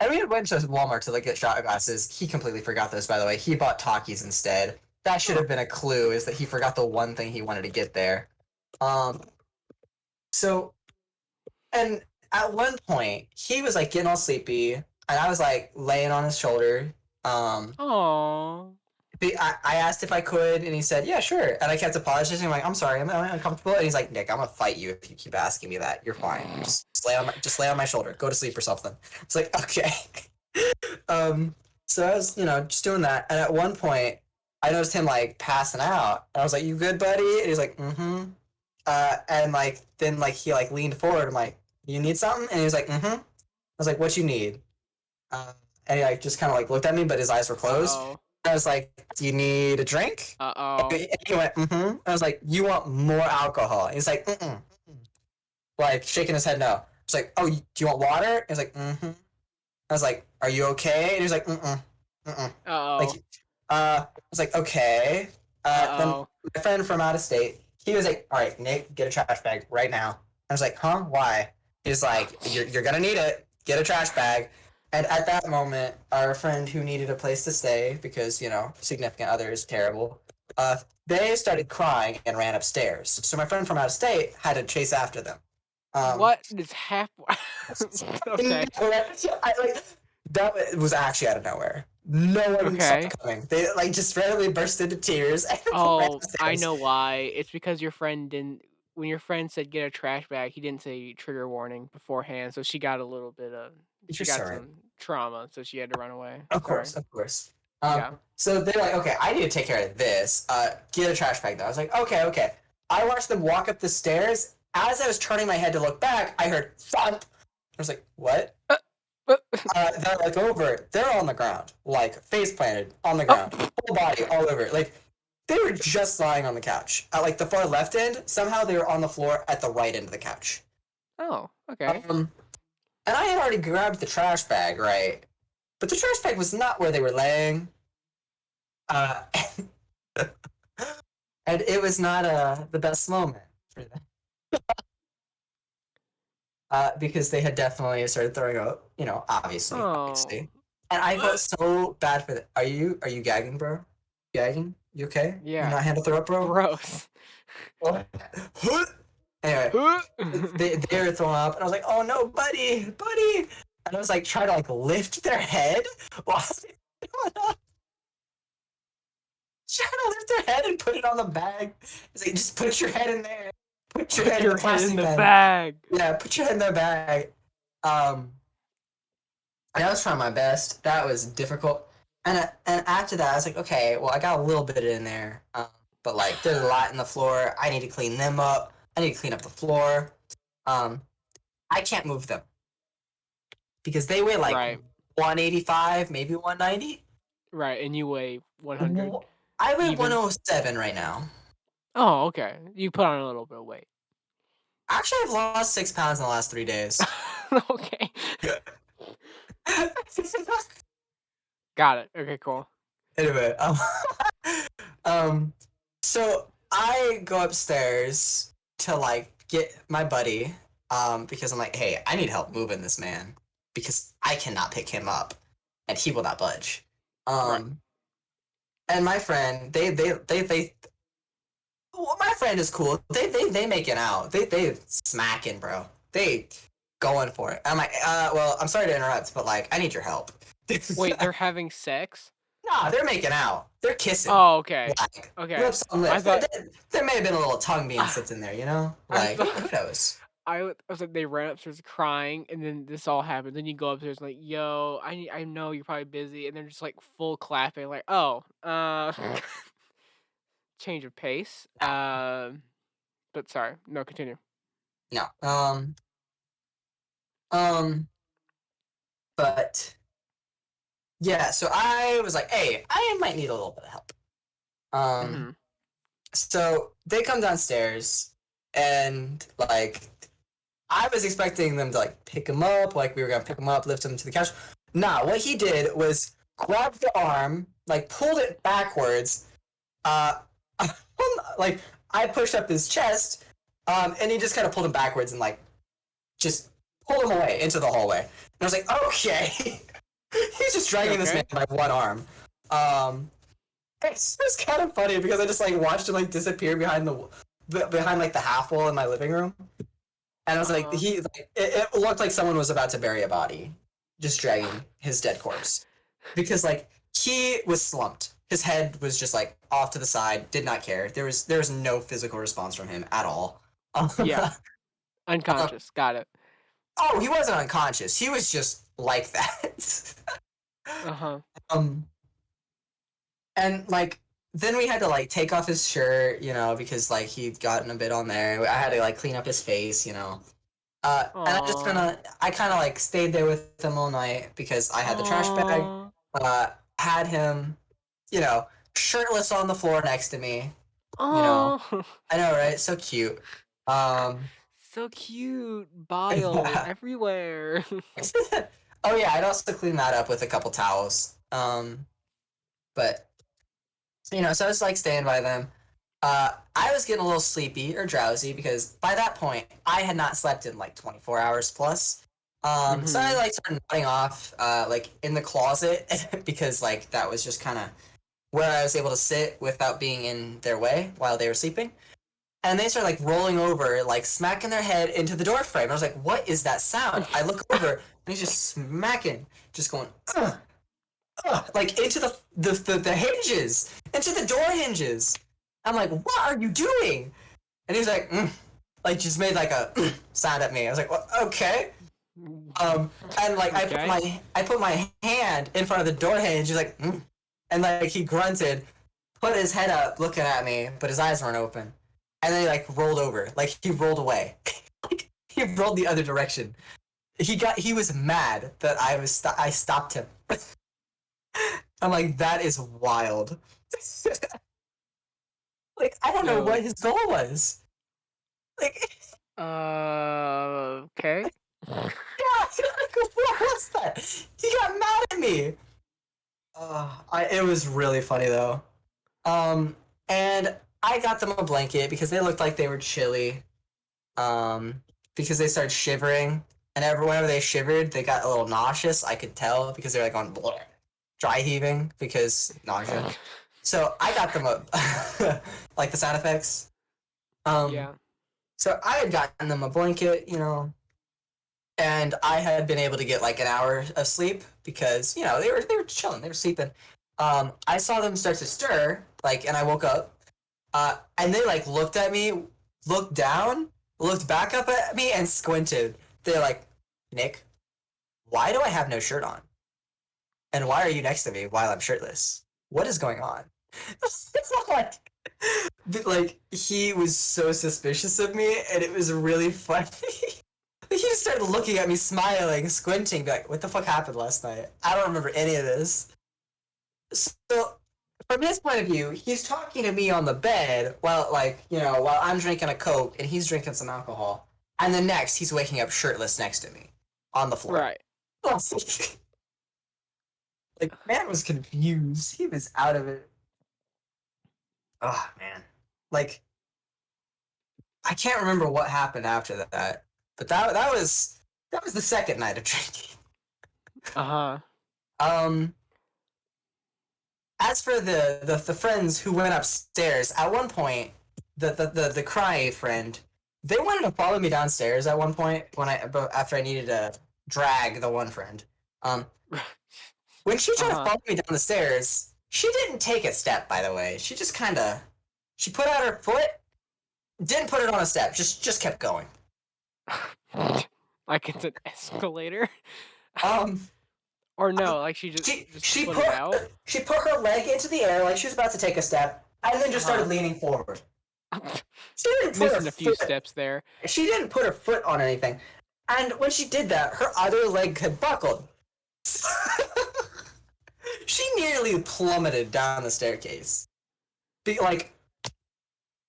and we went to Walmart to get shot glasses. He completely forgot those, by the way. He bought Takis instead. That should have been a clue, is that he forgot the one thing he wanted to get there. So, and at one point, he was getting all sleepy, and I was laying on his shoulder. Aww. I asked if I could, and he said, "Yeah, sure." And I kept apologizing. I'm like, "I'm sorry, I'm uncomfortable." And he's like, "Nick, I'm gonna fight you if you keep asking me that. You're fine. Just lay on my shoulder. Go to sleep or something." It's like, okay. um, so I was, just doing that, and at one point, I noticed him like passing out. And I was like, "You good, buddy?" And he's like, "Mm-hmm." And like then like he like leaned forward. I'm like, "You need something?" And he was like, "Mm-hmm." I was like, "What you need?" Uh, and he like just kind of like looked at me, but his eyes were closed. Uh-oh. I was like, "Do you need a drink?" Uh-oh. And he went, "Mm-hmm." I was like, "You want more alcohol?" And he's like, "Mm-mm." Like shaking his head no. It's like, "Oh, do you want water?" He's like, "Mm-hmm." I was like, "Are you okay?" And he's like, "Mm-mm, mm-mm." Uh-oh. Like, I was like, "Okay." Then Uh-oh. my friend from out of state, he was like, "All right, Nick, get a trash bag right now." I was like, "Huh? Why?" He's like, "You're gonna need it. Get a trash bag." And at that moment, our friend who needed a place to stay because significant other is terrible, they started crying and ran upstairs. So my friend from out of state had to chase after them. What is happening? Okay. That was actually out of nowhere. No one saw Okay. it coming. They like just randomly burst into tears and ran Oh, I upstairs. know why. It's because your friend didn't. When your friend said get a trash bag, he didn't say trigger warning beforehand, so she got a little bit of. She You're got sorry. some trauma, so she had to run away. Of Sorry. course, of course. Yeah. So they're like, okay, I need to take care of this. Get a trash bag though. I was like, okay, okay. I watched them walk up the stairs. As I was turning my head to look back, I heard thump. I was like, what? Then I look over. They're on the ground, like face planted on the ground, whole body all over. Like they were just lying on the couch at like the far left end. Somehow they were on the floor at the right end of the couch. Oh, okay. And I had already grabbed the trash bag, right? But the trash bag was not where they were laying. Uh, and it was not the best moment for them. Because they had definitely started throwing up, obviously, Oh. obviously. And I felt so bad for them. Are you gagging, bro? Gagging? You okay? You Yeah. not hand to throw up, bro? Gross. Anyway, they were throwing up, and I was like, "Oh no, buddy, buddy!" And I was like trying to like lift their head while they were throwing up. Trying to lift their head and put it on the bag. It's like, just put your head in there. Put your head in the plastic bag. Yeah, put your head in the bag. And I was trying my best. That was difficult. And after that, I was like, okay, well, I got a little bit in there. But like, there's a lot in the floor. I need to clean them up. I need to clean up the floor. I can't move them because they weigh like Right. 185, maybe 190. Right, and you weigh 100. I weigh even. 107 right now. Oh, okay. You put on a little bit of weight. Actually, I've lost 6 pounds in the last 3 days. Okay. Got it. Okay, cool. Anyway, so I go upstairs to like get my buddy, because I'm like, hey, I need help moving this man because I cannot pick him up, and he will not budge. Right. And my friend, well, my friend is cool. They making out. They smacking, bro. They going for it. I'm like, well, I'm sorry to interrupt, but like, I need your help. Wait, they're having sex? Nah, they're making out. They're kissing. Oh, okay. Like, Okay. lips on lips. I thought There may have been a little tongue being slipped in there, you know? I Like, thought- who knows? I was like, they ran upstairs crying, and then this all happened. Then you go upstairs like, yo, I know you're probably busy, and they're just like full clapping, like, oh, change of pace. But sorry, no, continue. No. But yeah, so I was like, hey, I might need a little bit of help. Mhm. So they come downstairs, and like, I was expecting them to like pick him up, like we were gonna pick him up, lift him to the couch. Nah, what he did was grab the arm, like pulled it backwards. Like I pushed up his chest, and he just kind of pulled him backwards and like just pulled him away into the hallway. And I was like, okay, he's just dragging this man by one arm. It's kind of funny because I just like watched him like disappear behind like the half wall in my living room. And I was like, it looked like someone was about to bury a body, just dragging his dead corpse, because like he was slumped. his head was just like off to the side, did not care. There was no physical response from him at all. Yeah. Unconscious. Got it. Oh, he wasn't unconscious. He was just like that. Uh-huh. And like then we had to like take off his shirt, you know, because like he'd gotten a bit on there. I had to like clean up his face, you know. And I kind of like stayed there with him all night because I had the trash bag. Had him, you know, shirtless on the floor next to me. You know, I know, right? So cute. So cute. Bile everywhere. Oh yeah, I'd also clean that up with a couple towels. But you know, so I was like staying by them. I was getting a little sleepy or drowsy because by that point I had not slept in like 24 hours plus. So I like started nodding off, like in the closet because like that was just kind of where I was able to sit without being in their way while they were sleeping. And they started like rolling over, like smacking their head into the door frame. I was like, "What is that sound?" I look over and he's just smacking, just going, like into the hinges, into the door hinges. I'm like, "What are you doing?" And he was like just made like a sound at me. I was like, well, "Okay." And like Okay. I put my hand in front of the door hinge. He's like, and like he grunted, put his head up, looking at me, but his eyes weren't open. And then he like rolled over, like he rolled away. Like, he rolled the other direction. He was mad that I stopped him. I'm like, that is wild. Like I don't know what his goal was. Like Okay. yeah, like, what was that? He got mad at me. It was really funny though. And I got them a blanket because they looked like they were chilly. Because they started shivering, and whenever they shivered, they got a little nauseous. I could tell because they're like on dry heaving because nausea. So I got them a like the sound effects. Yeah. So I had gotten them a blanket, you know, and I had been able to get like an hour of sleep because you know they were chilling, they were sleeping. I saw them start to stir, like, and I woke up. And they like looked at me, looked down, looked back up at me, and squinted. They're like, "Nick, why do I have no shirt on? And why are you next to me while I'm shirtless? What is going on?" It's like he was so suspicious of me, and it was really funny. He just started looking at me, smiling, squinting, be like, "What the fuck happened last night? I don't remember any of this." So from his point of view, he's talking to me on the bed while, like, you know, while I'm drinking a Coke and he's drinking some alcohol. And then next, he's waking up shirtless next to me on the floor. Right. Like, man was confused. He was out of it. Oh, man. Like, I can't remember what happened after that. But that was the second night of drinking. As for the friends who went upstairs, at one point, the cry friend, they wanted to follow me downstairs at one point after I needed to drag the one friend. When she tried to follow me down the stairs, she didn't take a step. By the way, she just she put out her foot, didn't put it on a step, just kept going. Like it's an escalator. Or no, like she put it out. She put her leg into the air like she was about to take a step, and then just started leaning forward. She didn't put missing a few steps there. She didn't put her foot on anything, and when she did that, her other leg had buckled. She nearly plummeted down the staircase. Like,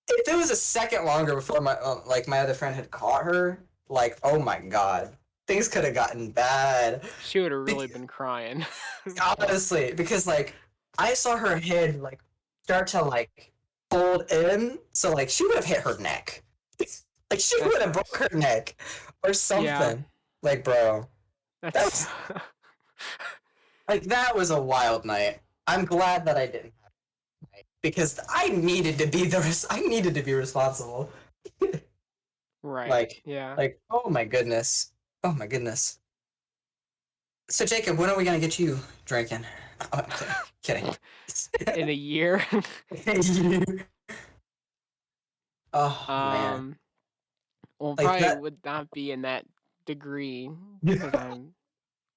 if it was a second longer before my other friend had caught her, like, oh my god. Things could have gotten bad. She would have really been crying. Honestly, because like I saw her head like start to like fold in, so like she would have hit her neck. Like she would have broke her neck or something. Yeah. Like, bro, that's like that was a wild night. I'm glad that I didn't have that night because I needed to be responsible. Right. Like, yeah. Like, oh my goodness. Oh my goodness. So Jacob, when are we gonna get you drinking I'm kidding. in a year. Oh man, Well, like probably that. would not be in that degree because I'm.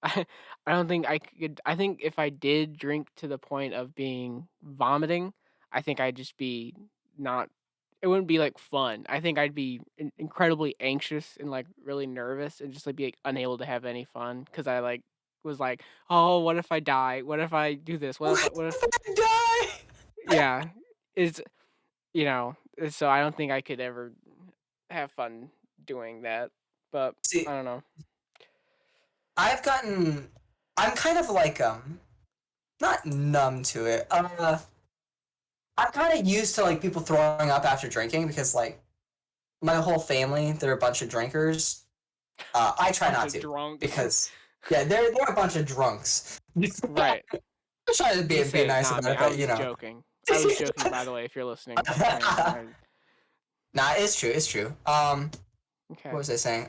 I don't think I could. I think if I did drink to the point of being vomiting, I think I'd just be not. It wouldn't be like fun. I think I'd be incredibly anxious and like really nervous and just like be like unable to have any fun because I like was like, oh, what if I die? What if I do this? What if? What if? What if I die? Yeah, it's So I don't think I could ever have fun doing that. But I See, don't know. I've gotten. I'm kind of like not numb to it. I'm kind of used to like people throwing up after drinking because like my whole family, they're a bunch of drinkers. I try Bunch not of to drunks. because yeah, they're a bunch of drunks. Right. I'm trying to You be say nice not about me. it, I but was you know. joking. I was joking, by the way, if you're listening. Nah, it's true. It's true. What Okay. was I saying?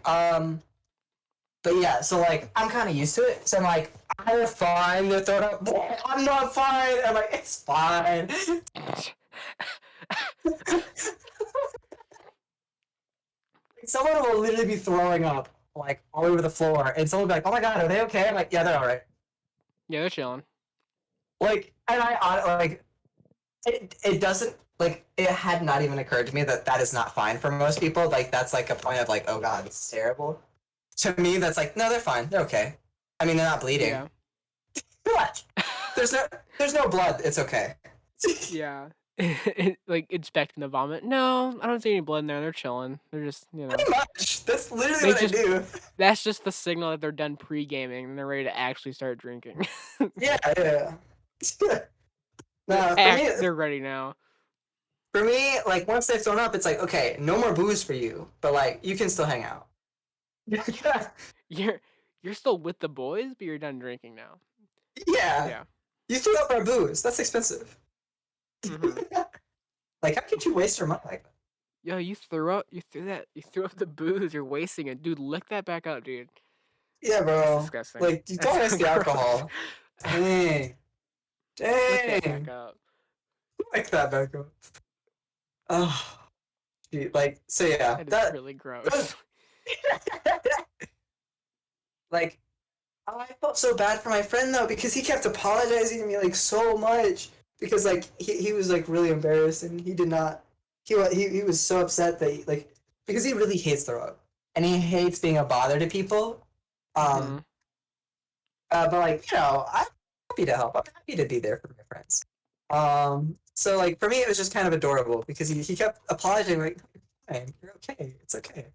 But yeah, so like I'm kind of used to it. So I'm like, I'm fine. They're throwing up. I'm not fine. I'm like, it's fine. Someone will literally be throwing up like all over the floor, and someone will be like, "Oh my god, are they okay?" I'm like, "Yeah, they're all right." Yeah, they're chilling. Like, and like it doesn't like it had not even occurred to me that that is not fine for most people. Like that's like a point of like, "Oh god, this is terrible." To me, that's like, no, they're fine. They're okay. I mean, they're not bleeding. Yeah. What? There's no blood. It's okay. Yeah. Like inspecting the vomit. No, I don't see any blood in there. They're chilling. They're just, Pretty much. That's literally they what I just do. that's just the signal that they're done pre-gaming and they're ready to actually start drinking. Yeah, yeah. No, They're ready now. for me, like once they've thrown up, it's like, okay, no more booze for you, but like you can still hang out. You're you're still with the boys, but you're done drinking now. Yeah. Yeah. You threw up our booze. That's expensive. Mhm. Like, how could you waste our money like that? Yo, you threw up the booze, you're wasting it. Dude, lick that back up, dude. Yeah, That's bro. disgusting. Like, you That's don't waste so the gross. alcohol. Dang. Lick that back Dang. up. Like that back up. Oh, gee, like, so yeah, That is that, really those, gross. like, I felt so bad for my friend though because he kept apologizing to me like so much because like he was like really embarrassed and he did not he was so upset that like because he really hates throw up and he hates being a bother to people. Mhm. Um, but like I'm happy to help. I'm happy to be there for my friends. So like for me it was just kind of adorable because he kept apologizing like, "Hey, you're okay, it's okay."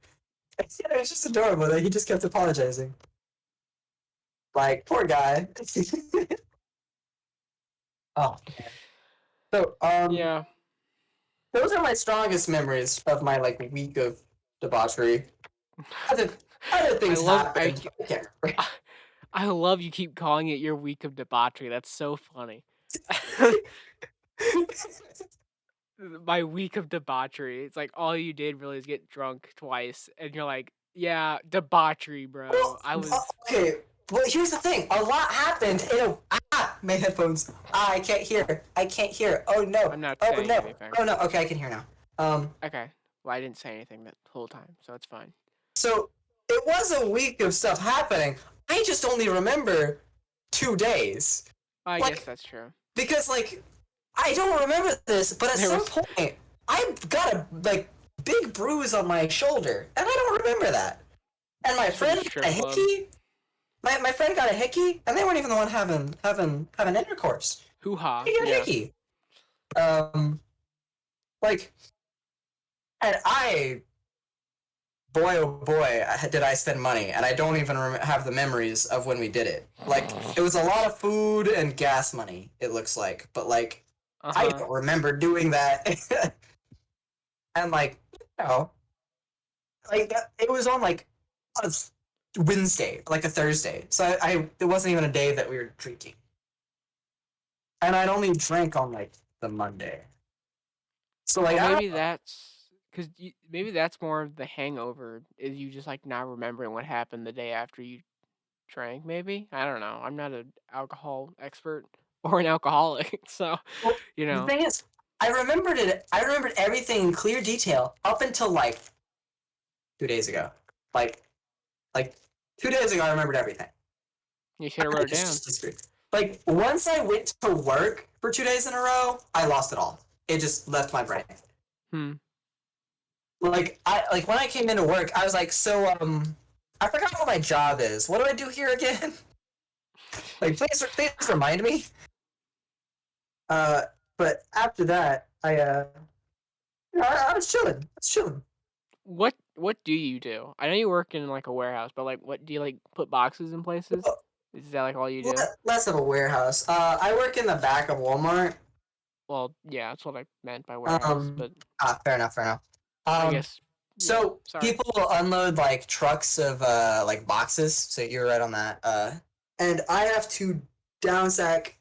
Yeah, it was just adorable that he just kept apologizing. Like poor guy. Oh man. So Yeah. those are my strongest memories of my like week of debauchery. Other other I things love happened. I can't remember. I love you keep calling it your week of debauchery. That's so funny. My week of debauchery. It's like all you did really is get drunk twice, and you're like, yeah, debauchery, bro. Well, I was. okay. Well, here's the thing. A lot happened in a my headphones. I can't hear. I can't hear. Oh no. I'm not Oh saying no. anything. Oh no. Okay, I can hear now. Okay. Well, I didn't say anything that whole time, so it's fine. So it was a week of stuff happening. I just only remember 2 days. I guess Like that's true. because like I don't remember this, but at There some was. point I got a like big bruise on my shoulder, and I don't remember that. And my It's from the friend got a strip club. hickey. My friend got a hickey, and they weren't even the one having intercourse. Hoo ha. He got a Yeah. hickey. Like, and boy oh boy, did I spend money, and I don't even have the memories of when we did it. Like, it was a lot of food and gas money. It looks like, but like, I Uh-huh. don't remember doing that. And like, you know, like it was on like a Wednesday, like a Thursday. So it wasn't even a day that we were drinking. And I'd only drank on like the Monday. So like Well, I maybe don't know. that's because maybe that's more of the hangover. Is you just like not remembering what happened the day after you drank? Maybe I don't know. I'm not an alcohol expert, or an alcoholic. So, Well, you the know. thing is, I remembered it. I remembered everything in clear detail up until like 2 days ago. Like 2 days ago, I remembered everything. You should have wrote it down. Like once I went to work for 2 days in a row, I lost it all. It just left my brain. Like when I came into work, I was like, so I forgot what my job is. What do I do here again? Like please remind me. But after that, I was chilling. I was chilling. What do you do? I know you work in like a warehouse, but like what do you like put boxes in places? Well, Is that like all you do? less of a warehouse. I work in the back of Walmart. Well, yeah, that's what I meant by warehouse, but Fair enough, fair enough. I guess So sorry. people will unload like trucks of like boxes. So you're right on that. And I have to downsack.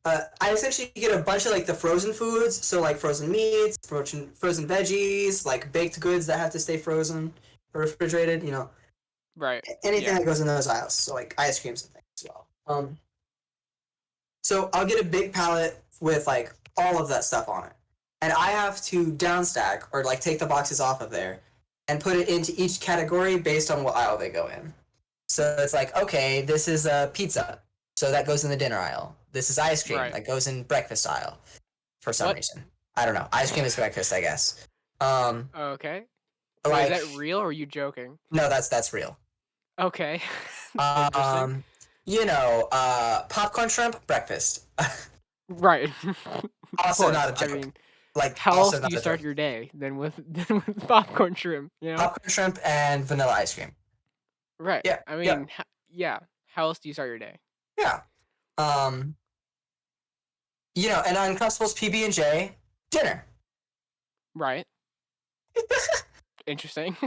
I essentially get a bunch of like the frozen foods, so like frozen meats, frozen veggies, like baked goods that have to stay frozen or refrigerated. You know, Right. anything Yeah. that goes in those aisles. So like ice creams and things as well. So I'll get a big pallet with like all of that stuff on it, and I have to downstack or like take the boxes off of there and put it into each category based on what aisle they go in. So it's like, okay, this is a pizza, so that goes in the dinner aisle. This is ice cream, Right. that goes in breakfast aisle. For some What? reason, I don't know. Ice cream is breakfast, I guess. Okay. Wait, Like, is that real or are you joking? no, that's real. Okay. Interesting. You know, popcorn shrimp breakfast. Right. Also not a I joke. mean, Like, how also else do not you a start joke. your day than with popcorn shrimp? You know. Popcorn shrimp and vanilla ice cream. Right. Yeah. I mean, yeah. How else do you start your day? Yeah. You know, and Uncrustables PB&J dinner. Right. Interesting.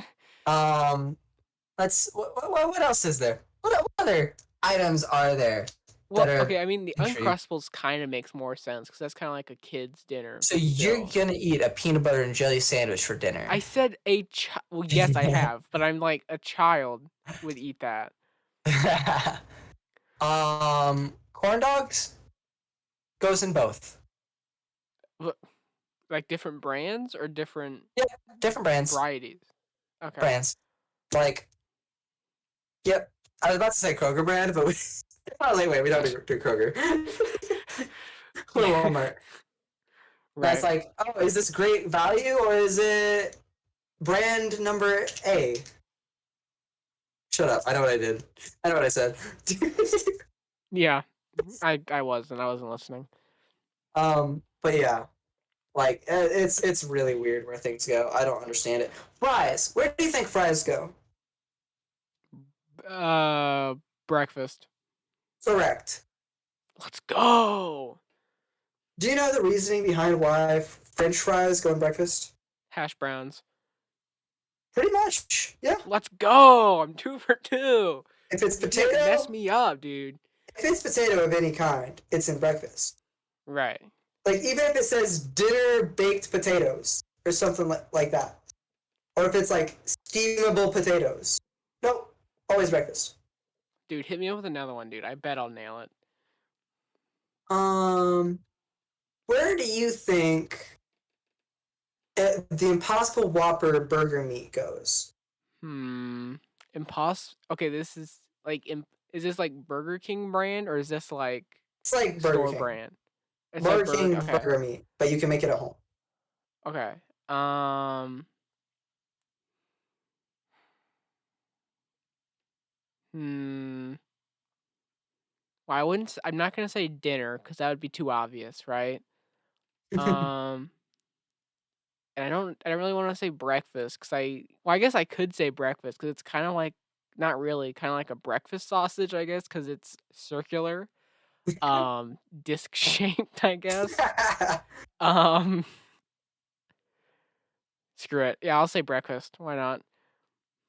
Let's. What else is there? What other items are there? Well, that are okay. I mean, the intriguing? Uncrustables kind of makes more sense because that's kind of like a kid's dinner. So but you're still. gonna eat a peanut butter and jelly sandwich for dinner? I said well, yes, I have, but I'm like a child would eat that. Corn dogs goes in both. Like different brands or different Different brands. varieties. Okay. Brands. Like, yep. I was about to say Kroger brand, but wait, we don't do Kroger. We're Walmart. Right. That's like, oh, is this great value or is it brand number A? Shut up. I know what I did. I know what I said. Yeah. I wasn't listening. But yeah. Like it's really weird where things go. I don't understand it. Fries. Where do you think fries go? Breakfast. Correct. Let's go. Do you know the reasoning behind why French fries go in breakfast? Hash browns. Pretty much. Yeah. Let's go. I'm 2 for 2. If it's You potato, can't mess me up, dude. if it's potato of any kind, it's in breakfast. Right. Like even if it says dinner baked potatoes or something like that, or if it's like steamable potatoes. Nope, always breakfast. Dude, hit me up with another one, dude. I bet I'll nail it. Where do you think the Impossible Whopper burger meat goes? Okay, this is like is this like Burger King brand or is this like It's like Burger store King. brand? It's Burger like King okay. burger meat, but you can make it at home. Okay. Well, I'm not gonna say dinner because that would be too obvious, right? And I don't really want to say breakfast because I guess I could say breakfast because it's kind of like not really kind of like a breakfast sausage, I guess, because it's circular, disc shaped, I guess. Screw it. Yeah, I'll say breakfast. Why not?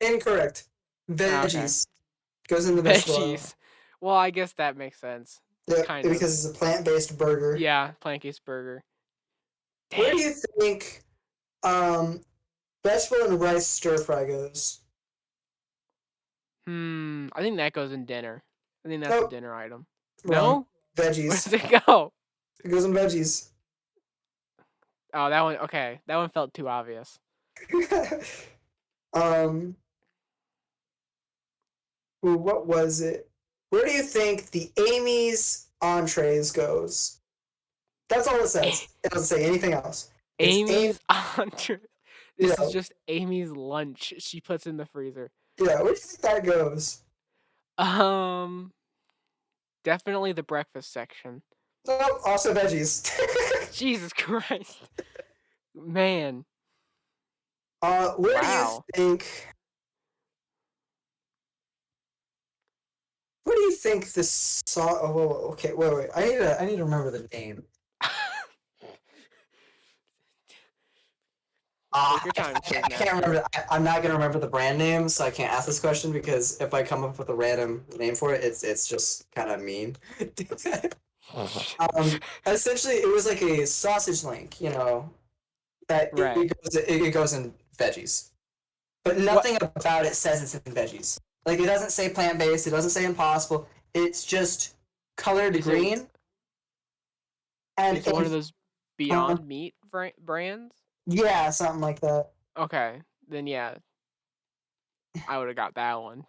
Incorrect. Veggies. Goes in the vegetable aisle. Veggies. Well, I guess that makes sense. Yeah, Kind of. because it's a plant-based burger. Yeah, plant-based burger. Where do you think vegetable and rice stir fry goes? I think that goes in dinner. I think that's a dinner item. Wrong. No? Where Veggies. does it go? It goes in veggies. Oh, that one. Okay, that one felt too obvious. What was it? Where do you think the Amy's entrees goes? That's all it says. It doesn't say anything else. It's Amy's entree. This Yeah. is just Amy's lunch she puts in the freezer. Yeah, where do you think that goes? Definitely the breakfast section. Oh, also veggies. Jesus Christ. Man. Where do you Wow. think? Where do you think this saw? Oh, whoa, okay, wait. I need to remember the name. Take your time, I can't remember. I'm not gonna remember the brand name, so I can't ask this question because if I come up with a random name for it, it's just kind of mean. Essentially, it was like a sausage link, you know, that Right. it goes in veggies, but nothing about it says it's in veggies. Like it doesn't say plant based. It doesn't say impossible. It's just colored green. And Is it one of those Beyond Meat brands? Yeah, something like that. Okay, then yeah, I would have got that one.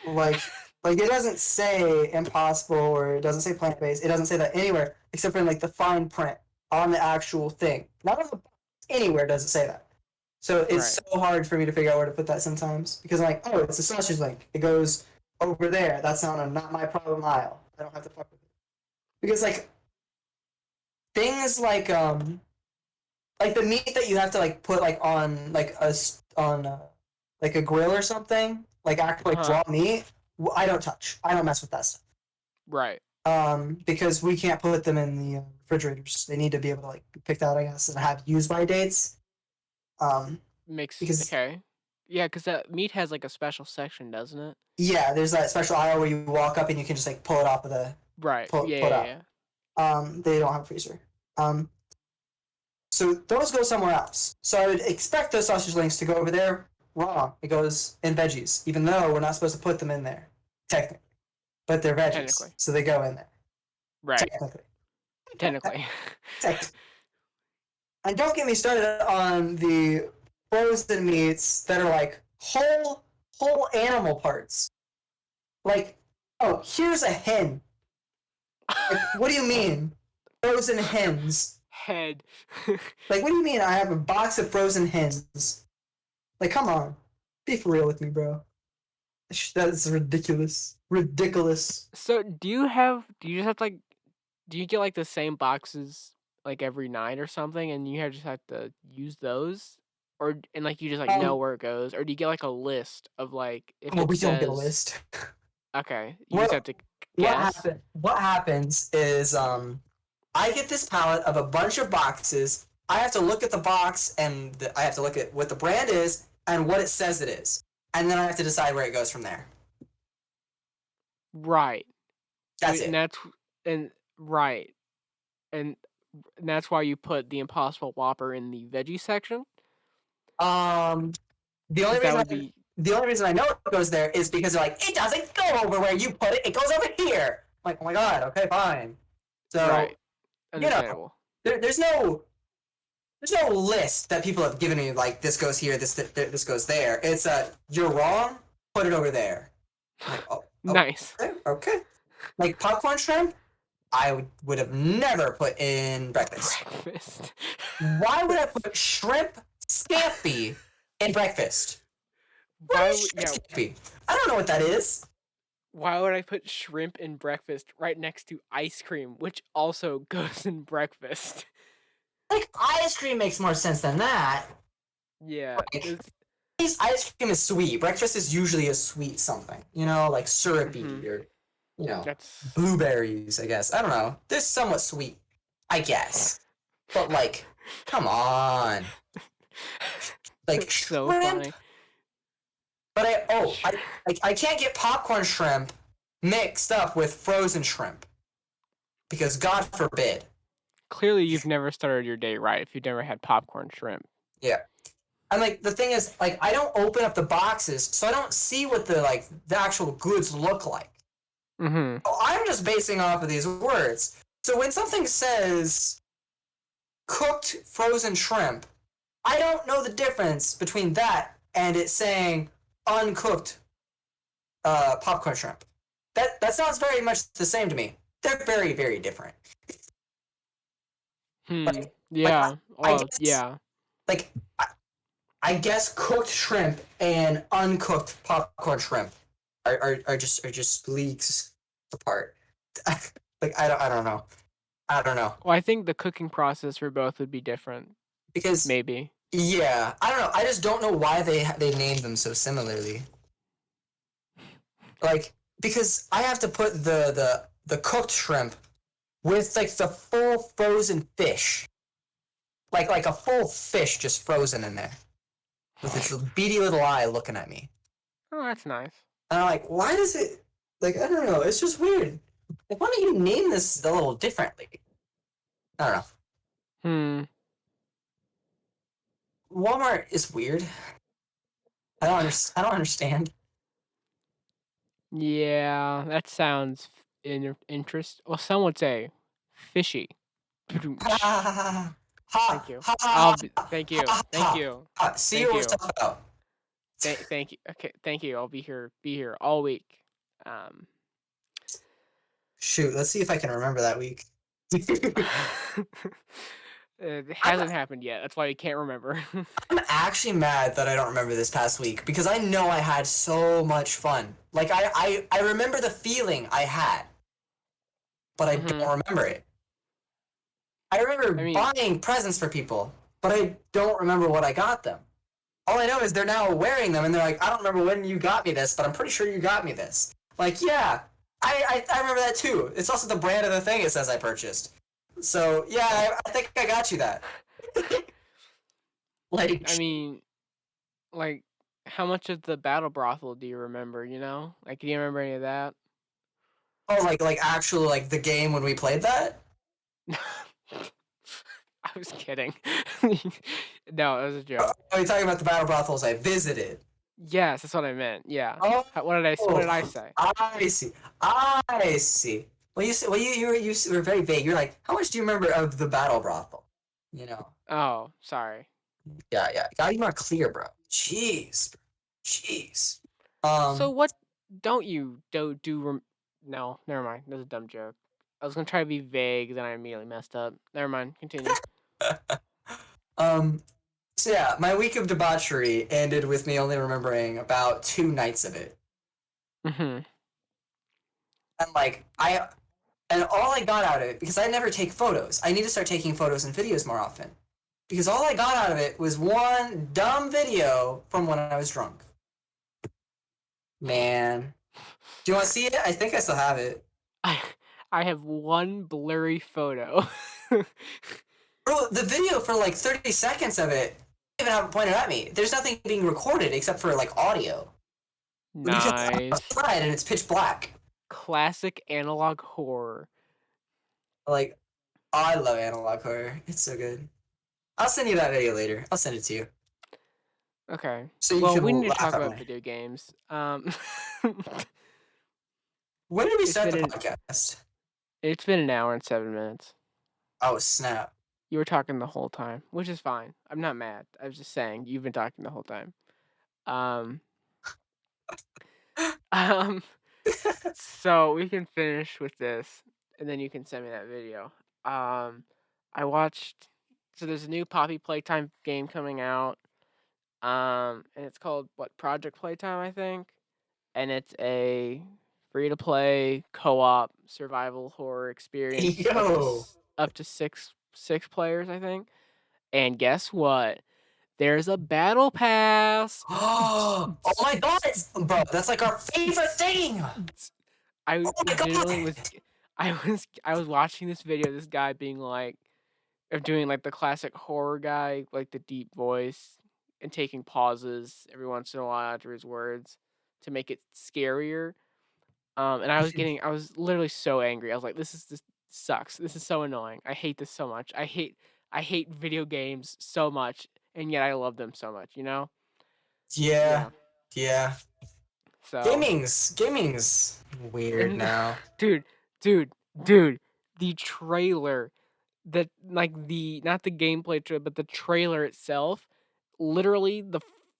like it doesn't say impossible or it doesn't say plant based. It doesn't say that anywhere except for in like the fine print on the actual thing. Not on the box. Anywhere does it say that. So it's so hard for me to figure out where to put that sometimes because I'm like, oh, it's a sausage link. It goes over there. That's not my problem aisle. I don't have to fuck with it because like things like the meat that you have to like put like on like like a grill or something like actual like raw meat. I don't touch. I don't mess with that stuff. Right. Because we can't put them in the refrigerators. They need to be able to like be picked out, I guess, and have use by dates. Okay. Yeah, because that meat has like a special section, doesn't it? Yeah, there's that special aisle where you walk up and you can just like pull it off of the pull it out. They don't have a freezer. So those go somewhere else. So I would expect those sausage links to go over there. Wrong. It goes in veggies, even though we're not supposed to put them in there, technically. But they're veggies, so they go in there. Right. Technically. And don't get me started on the frozen meats that are like whole animal parts. Like, oh, here's a hen. Like, what do you mean? Frozen hens. Head. Like, what do you mean I have a box of frozen hens? Like, come on. Be for real with me, bro. That's ridiculous. Ridiculous. So do you just have like, do you get like the same boxes like every night or something and you just have to use those? And like you just like know where it goes? Or do you get like a list of like, if it we says... don't get a list. Okay. You just have to guess? What happens is, I get this palette of a bunch of boxes. I have to look at the box and I have to look at what the brand is and what it says it is. And then I have to decide where it goes from there. Right. That's it. Right. And that's why you put the Impossible Whopper in the veggie section? The only reason I know it goes there is because they're like, it doesn't go over where you put it, it goes over here. I'm like, oh my god, okay, fine. So, right. Understandable. You know, there's no list that people have given me like this goes here, this goes there. It's you're wrong, put it over there. Like, oh, nice. Okay. Like popcorn shrimp, I would have never put in breakfast. Why would I put shrimp scampi in breakfast? Scampi? I don't know what that is. Why would I put shrimp in breakfast right next to ice cream, which also goes in breakfast? Like, ice cream makes more sense than that. Yeah. Like, ice cream is sweet. Breakfast is usually a sweet something. You know, like syrupy or, you know, blueberries, I guess. I don't know. They're somewhat sweet, I guess. But, like, come on. Like, so shrimp? funny. But I can't get popcorn shrimp mixed up with frozen shrimp. Because God forbid. Clearly you've never started your day right if you've never had popcorn shrimp. Yeah. And like the thing is, like, I don't open up the boxes, so I don't see what the actual goods look like. Mm-hmm. I'm just basing off of these words. So when something says cooked frozen shrimp, I don't know the difference between that and it saying uncooked popcorn shrimp. That sounds very much the same to me. They're very, very different. Like, like Yeah. I Well, guess, yeah. like I guess cooked shrimp and uncooked popcorn shrimp are just leagues apart. Like I don't know. I don't know. Well, I think the cooking process for both would be different. Because Maybe. yeah, I don't know. I just don't know why they named them so similarly. Like because I have to put the cooked shrimp with like the full frozen fish. Like a full fish just frozen in there with its beady little eye looking at me. Oh, that's nice. And I'm like, why does it like I don't know, it's just weird. Like why don't you name this a little differently? I don't know. Hmm. Walmart is weird. I don't understand. Yeah, that sounds interest. Well, some would say fishy. Ha ha Thank you. ha ha Thank ha you. ha Thank ha. you. ha. See Thank what we're you. talking about. Thank you. Okay, thank you. I'll be here all week. Um, Shoot, let's see if I can remember that week. it I'm hasn't happened yet. That's why you can't remember. I'm actually mad that I don't remember this past week because I know I had so much fun. Like I remember the feeling I had, but I Hmm. don't remember it. I remember I mean, buying presents for people, but I don't remember what I got them. All I know is they're now wearing them and they're like, I don't remember when you got me this, but I'm pretty sure you got me this. Like, yeah, I remember that too. It's also the brand of the thing it says I purchased. So yeah, I think I got you that. Like, I mean, like, how much of the battle brothel do you remember? You know, like, do you remember any of that? oh, like actual like the game when we played that. I was kidding. No, it was a joke. Are you talking about the battle brothels I visited? Yes, that's what I meant. Yeah. Oh, What did I say? I see. I see. Well, you were very vague. You're like, how much do you remember of the battle brothel? You know. Oh, sorry. Yeah. Gotta be more clear, bro. Jeez, jeez. So Um, what don't you no, never mind. That's a dumb joke. I was gonna try to be vague, then I immediately messed up. Never mind. Continue. um. So yeah, my week of debauchery ended with me only remembering about 2 nights of it, Hmm. and like I and all I got out of it because I never take photos. I need to start taking photos and videos more often because all I got out of it was one dumb video from when I was drunk. Man, do you want to see it? I think I still have it. I I have one blurry photo. Bro, the video for like 30 seconds of it didn't even have it pointed at me. There's nothing being recorded except for like audio. Because I'm Nice. outside and it's pitch black. Classic analog horror. Like, I love analog horror. It's so good. I'll send you that video later. I'll send it to you. Okay. So you Well, can we need to laugh talk at about me. video games. When did we It's start been the an podcast? it's been an hour and 7 minutes. Oh, snap. You were talking the whole time, which is fine. I'm not mad. I was just saying you've been talking the whole time. Um, um, so we can finish with this, and then you can send me that video. I watched. So there's a new Poppy Playtime game coming out. And it's called what Project Playtime, I think, and it's a free to play co-op survival horror experience Yo. up to six players, I think. And guess what? There's a battle pass. Oh my god, bro, that's like our favorite thing. I Oh my literally was god. I was watching this video of this guy being like of doing like the classic horror guy, like the deep voice and taking pauses every once in a while after his words to make it scarier. And I was literally so angry. I was like, this sucks. This is so annoying. I hate this so much. I hate video games so much, and yet I love them so much, you know? Yeah. Yeah. Yeah. So Gaming's weird and now. dude, the trailer that like the not the gameplay trailer, but the trailer itself, literally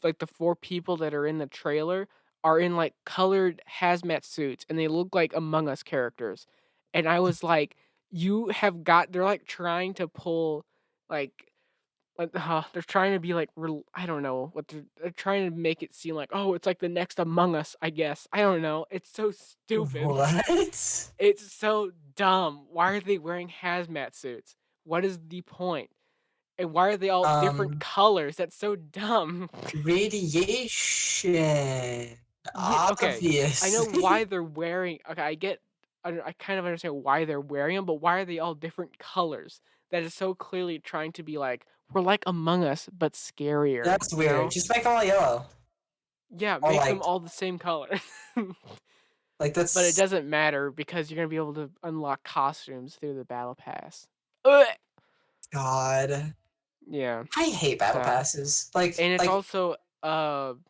like the four people that are in the trailer are in like colored hazmat suits and they look like Among Us characters. And I was like, they're like trying to pull like they're trying to be like I don't know what they're trying to make it seem like, oh, it's like the next Among Us, I guess. I don't know. It's so stupid. What? It's so dumb. Why are they wearing hazmat suits? What is the point? And why are they all different Um, colors? That's so dumb. radiation. Yeah, okay, I know Obviously. why they're wearing. Okay, I kind of understand why they're wearing them, but why are they all different colors? That is so clearly trying to be like we're like Among Us, but scarier. That's You weird. know? Just make them all yellow. Yeah, Or make them all the same color. But it that's doesn't matter because you're gonna be able to unlock costumes through the battle pass. Ugh! God. Yeah. I hate battle So, passes. and it's also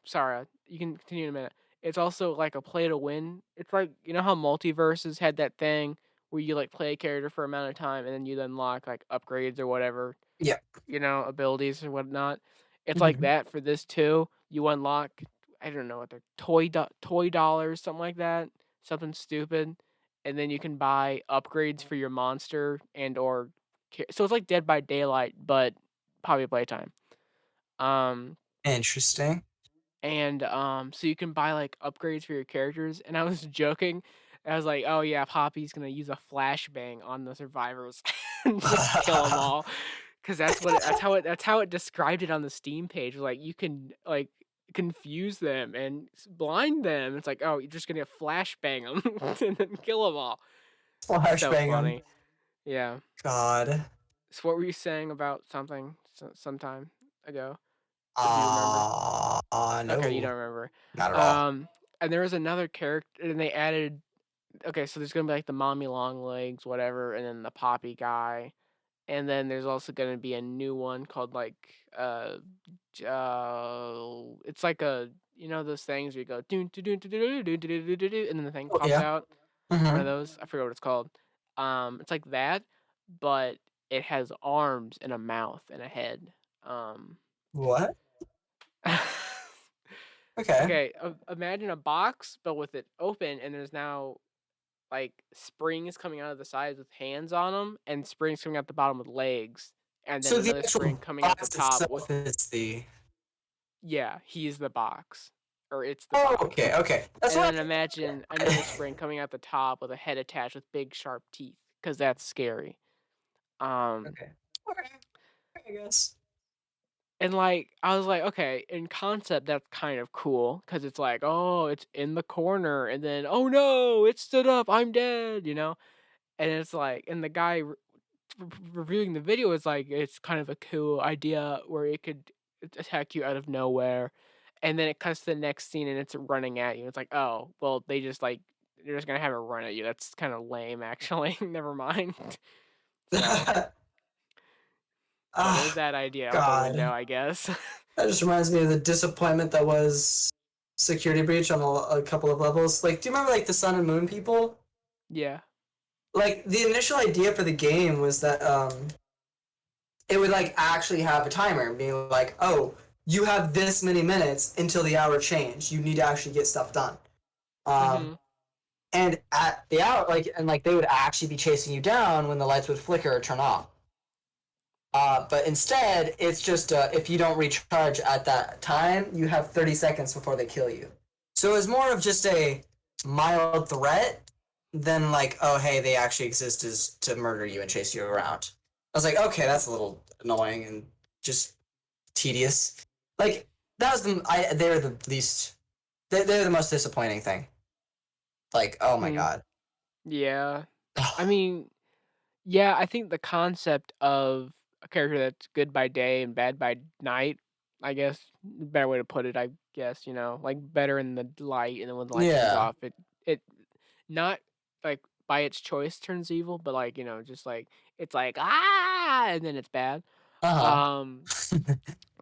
sorry, you can continue in a minute. It's also like a play to win. It's like you know how multiverses had that thing where you like play a character for a amount of time and then you unlock like upgrades or whatever, yeah. abilities or whatnot. It's like Mhm. that for this too. You unlock I don't know what they're toy dollars, something like that, something stupid, and then you can buy upgrades for your monster and or so it's like Dead by Daylight, but probably playtime. Um, Interesting. and so you can buy like upgrades for your characters. And I was joking. I was like, "Oh yeah, Poppy's gonna use a flashbang on the survivors and just kill them all," because that's how it described it on the Steam page. Like you can like confuse them and blind them. It's like, oh, you're just gonna flashbang them and then kill them all. So Flashbang 'em. funny. Yeah. God. So what were you saying about something sometime ago? Or do you remember? Okay, you No. don't remember. Not at all. Um, and there was another character, and they added. Okay, so there's gonna be like the mommy long legs, whatever, and then the Poppy guy, and then there's also gonna be a new one called like it's like a those things where you go doon doon doon doon doon doon doon doon doon, and then the thing Oh, pops yeah. out. One of Mhm. those, I forget what it's called. It's like that, but it has arms and a mouth and a head. Um. What? Okay. Okay, imagine a box, but with it open, and there's now like springs coming out of the sides with hands on them, and springs coming out the bottom with legs, and then So the another spring actual coming out the box top with itself is the. yeah, he's the box, or it's the Oh, box, okay, okay. That's and what then imagine I another spring coming out the top with a head attached with big sharp teeth, because that's scary. Um, Okay. Okay. I guess. And, like, I was like, "Okay, in concept, that's kind of cool because it's like, oh, it's in the corner, and then, oh no, it stood up, I'm dead," you know? And it's like and the guy reviewing the video is like, "It's kind of a cool idea where it could attack you out of nowhere," and then it cuts to the next scene, and it's running at you. It's like, "Oh, well, they're just gonna have it run at you. That's kinda lame, actually. Never mind." So, there's Ah, that idea out the window, God. I guess. That just reminds me of the disappointment that was Security Breach on a couple of levels. Like, do you remember like the Sun and Moon people? Yeah. Like the initial idea for the game was that it would like actually have a timer, being like, oh, you have this many minutes until the hour change. You need to actually get stuff done. Um, Mhm. and at the hour, like they would actually be chasing you down when the lights would flicker or turn off. But instead, it's just if you don't recharge at that time, you have 30 seconds before they kill you. So it's more of just a mild threat than like, oh, hey, they actually exist as to murder you and chase you around. I was like, okay, that's a little annoying and just tedious. Like that was they're the least they're the most disappointing thing. Like, oh my Hmm. god. Yeah. I mean, yeah, I think the concept of a character that's good by day and bad by night, I guess, better way to put it, I guess, like better in the light and then when the light turns Yeah. off, it not like by its choice turns evil, but like, just like it's like and then it's bad. Uh Um, huh.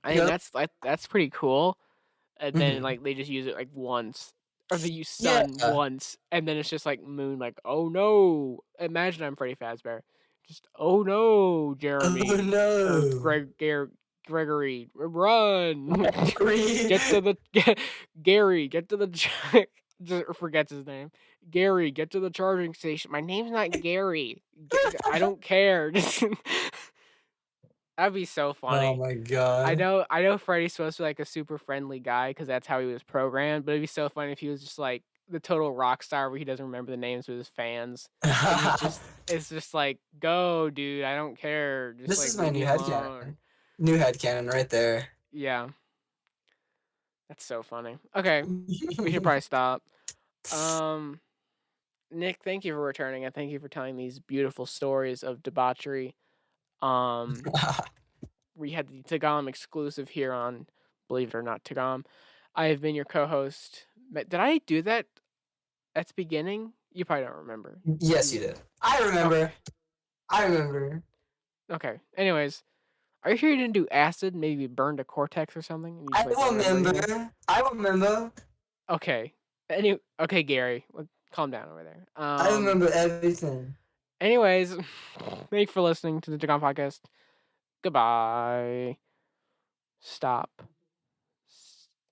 I think Yep. that's pretty cool. And then Hmm. like they just use it like once. or they use sun once, and then it's just like moon. Like, oh no! Imagine I'm Freddy Fazbear. Just oh no, Jeremy. Oh no. Gregory, run! Gregory. Get to the Gary. Get to the just forgets his name. Gary, get to the charging station. My name's not Gary. I don't care. That'd be so funny. Oh my god. I know Freddy's supposed to be like a super friendly guy because that's how he was programmed. But it'd be so funny if he was just like the total rock star where he doesn't remember the names of his fans. And it's just like, go, dude. I don't care. Just This like, is my leave me new alone. headcanon. New headcanon right there. Yeah. That's so funny. Okay, we should probably stop. Nick, thank you for returning and thank you for telling these beautiful stories of debauchery. We had the TGOM exclusive here on Believe It or Not TGOM. I have been your co-host. Did I do that at the beginning? You probably don't remember. Yes, you did. I remember. Okay. I remember. Okay. Anyways, are you sure you didn't do acid? Maybe burned a cortex or something? And you I just, like, don't remember anything? remember. I remember. Okay. Okay, Gary. Calm down over there. I remember everything. Anyways, thanks for listening to the TGOM podcast. Goodbye. Stop.